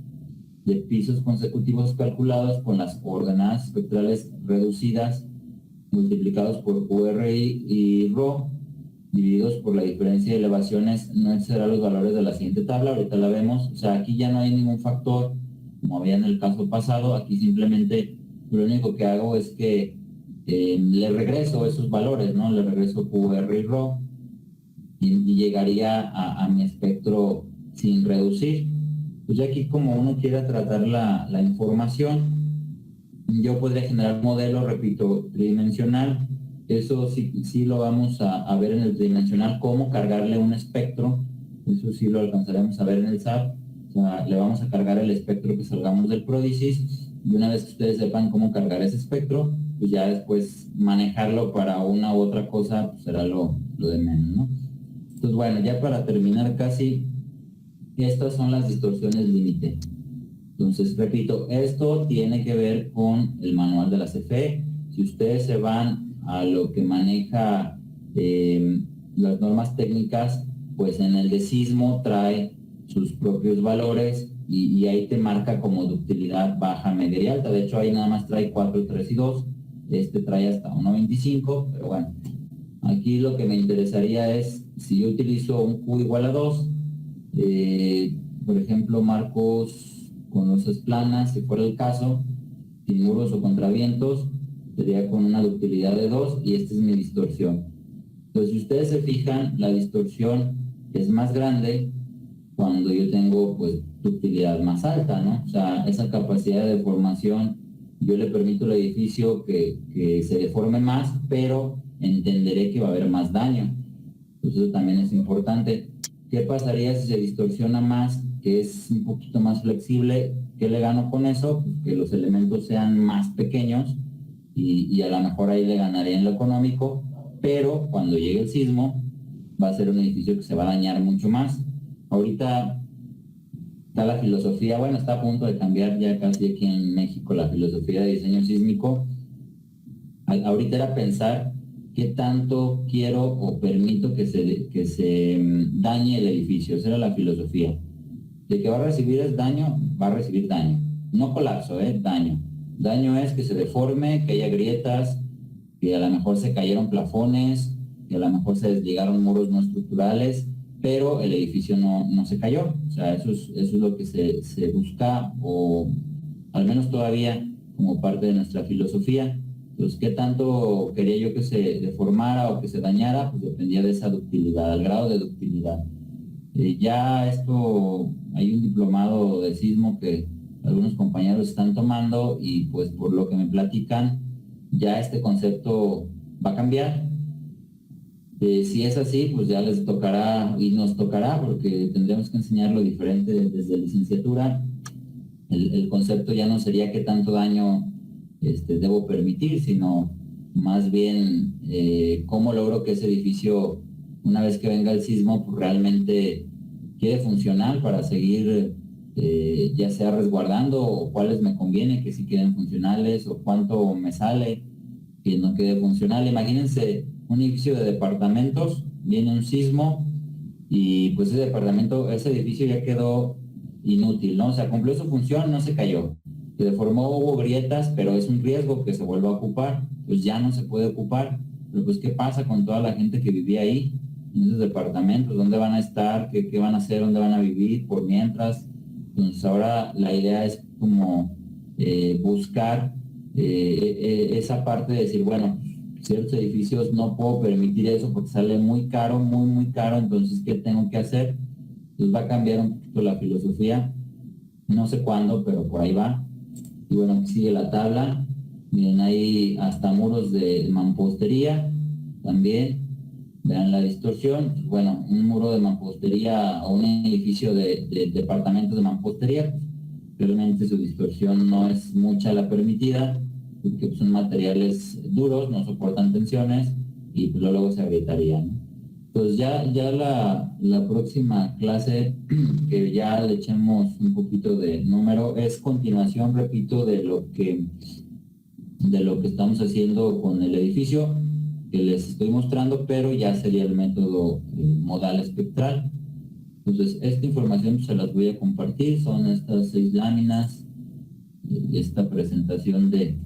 de pisos consecutivos calculados con las coordenadas espectrales reducidas multiplicados por QRI y Rho divididos por la diferencia de elevaciones no excederá los valores de la siguiente tabla. Ahorita la vemos. O sea, aquí ya no hay ningún factor como había en el caso pasado. Aquí simplemente lo único que hago es que le regreso esos valores, ¿no? Le regreso QR y Rho y llegaría a mi espectro sin reducir. Pues ya aquí, como uno quiera tratar la información, yo podría generar un modelo, repito, tridimensional. Eso sí lo vamos a ver en el tridimensional, cómo cargarle un espectro. Eso sí lo alcanzaremos a ver en el SAP. O sea, le vamos a cargar el espectro que salgamos del Prodicis, y una vez que ustedes sepan cómo cargar ese espectro, pues ya después manejarlo para una u otra cosa, pues será lo de menos, ¿no? Entonces, bueno, ya para terminar casi, estas son las distorsiones límite. Entonces, repito, esto tiene que ver con el manual de la CFE. Si ustedes se van a lo que maneja las normas técnicas, pues en el de sismo trae sus propios valores y ahí te marca como ductilidad baja, media y alta. De hecho, ahí nada más trae 4, 3 y 2. Este trae hasta 1.25, pero bueno, aquí lo que me interesaría es, si yo utilizo un Q igual a 2, por ejemplo, marcos con losas planas, si fuera el caso, sin muros o contravientos, sería con una ductilidad de 2, y esta es mi distorsión. Entonces, si ustedes se fijan, la distorsión es más grande cuando yo tengo pues ductilidad más alta, ¿no? O sea, esa capacidad de deformación, yo le permito al edificio que se deforme más, pero entenderé que va a haber más daño. Entonces eso también es importante. ¿Qué pasaría si se distorsiona más que es un poquito más flexible. ¿Qué le gano con eso? Pues que los elementos sean más pequeños y a lo mejor ahí le ganaría en lo económico, pero cuando llegue el sismo va a ser un edificio que se va a dañar mucho más. Ahorita está la filosofía, bueno, está a punto de cambiar ya casi aquí en México la filosofía de diseño sísmico. Ahorita era pensar qué tanto quiero o permito que se dañe el edificio. Esa era la filosofía. De que va a recibir es daño, va a recibir daño. No colapso, daño. Daño es que se deforme, que haya grietas, que a lo mejor se cayeron plafones, que a lo mejor se desligaron muros no estructurales, pero el edificio no se cayó. O sea, eso es lo que se busca, o al menos todavía como parte de nuestra filosofía. Entonces, ¿qué tanto quería yo que se deformara o que se dañara? Pues dependía de esa ductilidad, al grado de ductilidad. Ya esto, hay un diplomado de sismo que algunos compañeros están tomando y pues por lo que me platican, ya este concepto va a cambiar. Si es así, pues ya les tocará y nos tocará, porque tendremos que enseñarlo diferente desde licenciatura. El concepto ya no sería qué tanto daño debo permitir, sino más bien cómo logro que ese edificio, una vez que venga el sismo, pues realmente quede funcional para seguir ya sea resguardando, o cuáles me conviene que sí queden funcionales, o cuánto me sale que no quede funcional. Imagínense un edificio de departamentos, viene un sismo y pues ese edificio ya quedó inútil, ¿no? O sea, cumplió su función, no se cayó. Se deformó, hubo grietas, pero es un riesgo que se vuelva a ocupar, pues ya no se puede ocupar. Pero pues, ¿qué pasa con toda la gente que vivía ahí, en esos departamentos? ¿Dónde van a estar? ¿Qué van a hacer? ¿Dónde van a vivir por mientras? Entonces ahora la idea es como buscar esa parte de decir, bueno, ciertos edificios no puedo permitir eso porque sale muy caro, muy caro, entonces ¿qué tengo que hacer? Entonces va a cambiar un poquito la filosofía, no sé cuándo, pero por ahí va. Y bueno, aquí sigue la tabla. Miren, hay hasta muros de mampostería también. Vean la distorsión. Bueno, un muro de mampostería o un edificio de departamentos de mampostería, pues, realmente su distorsión no es mucha la permitida, porque son materiales duros, no soportan tensiones y pues, luego se agrietarían. Pues ya la próxima clase, que ya le echemos un poquito de número, es continuación, repito, de lo que estamos haciendo con el edificio que les estoy mostrando, pero ya sería el método modal espectral. Entonces, esta información se las voy a compartir, son estas 6 láminas y esta presentación de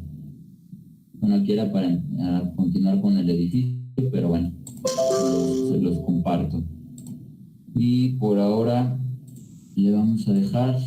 uno quiera para continuar con el edificio, pero bueno, se los comparto. Y por ahora le vamos a dejar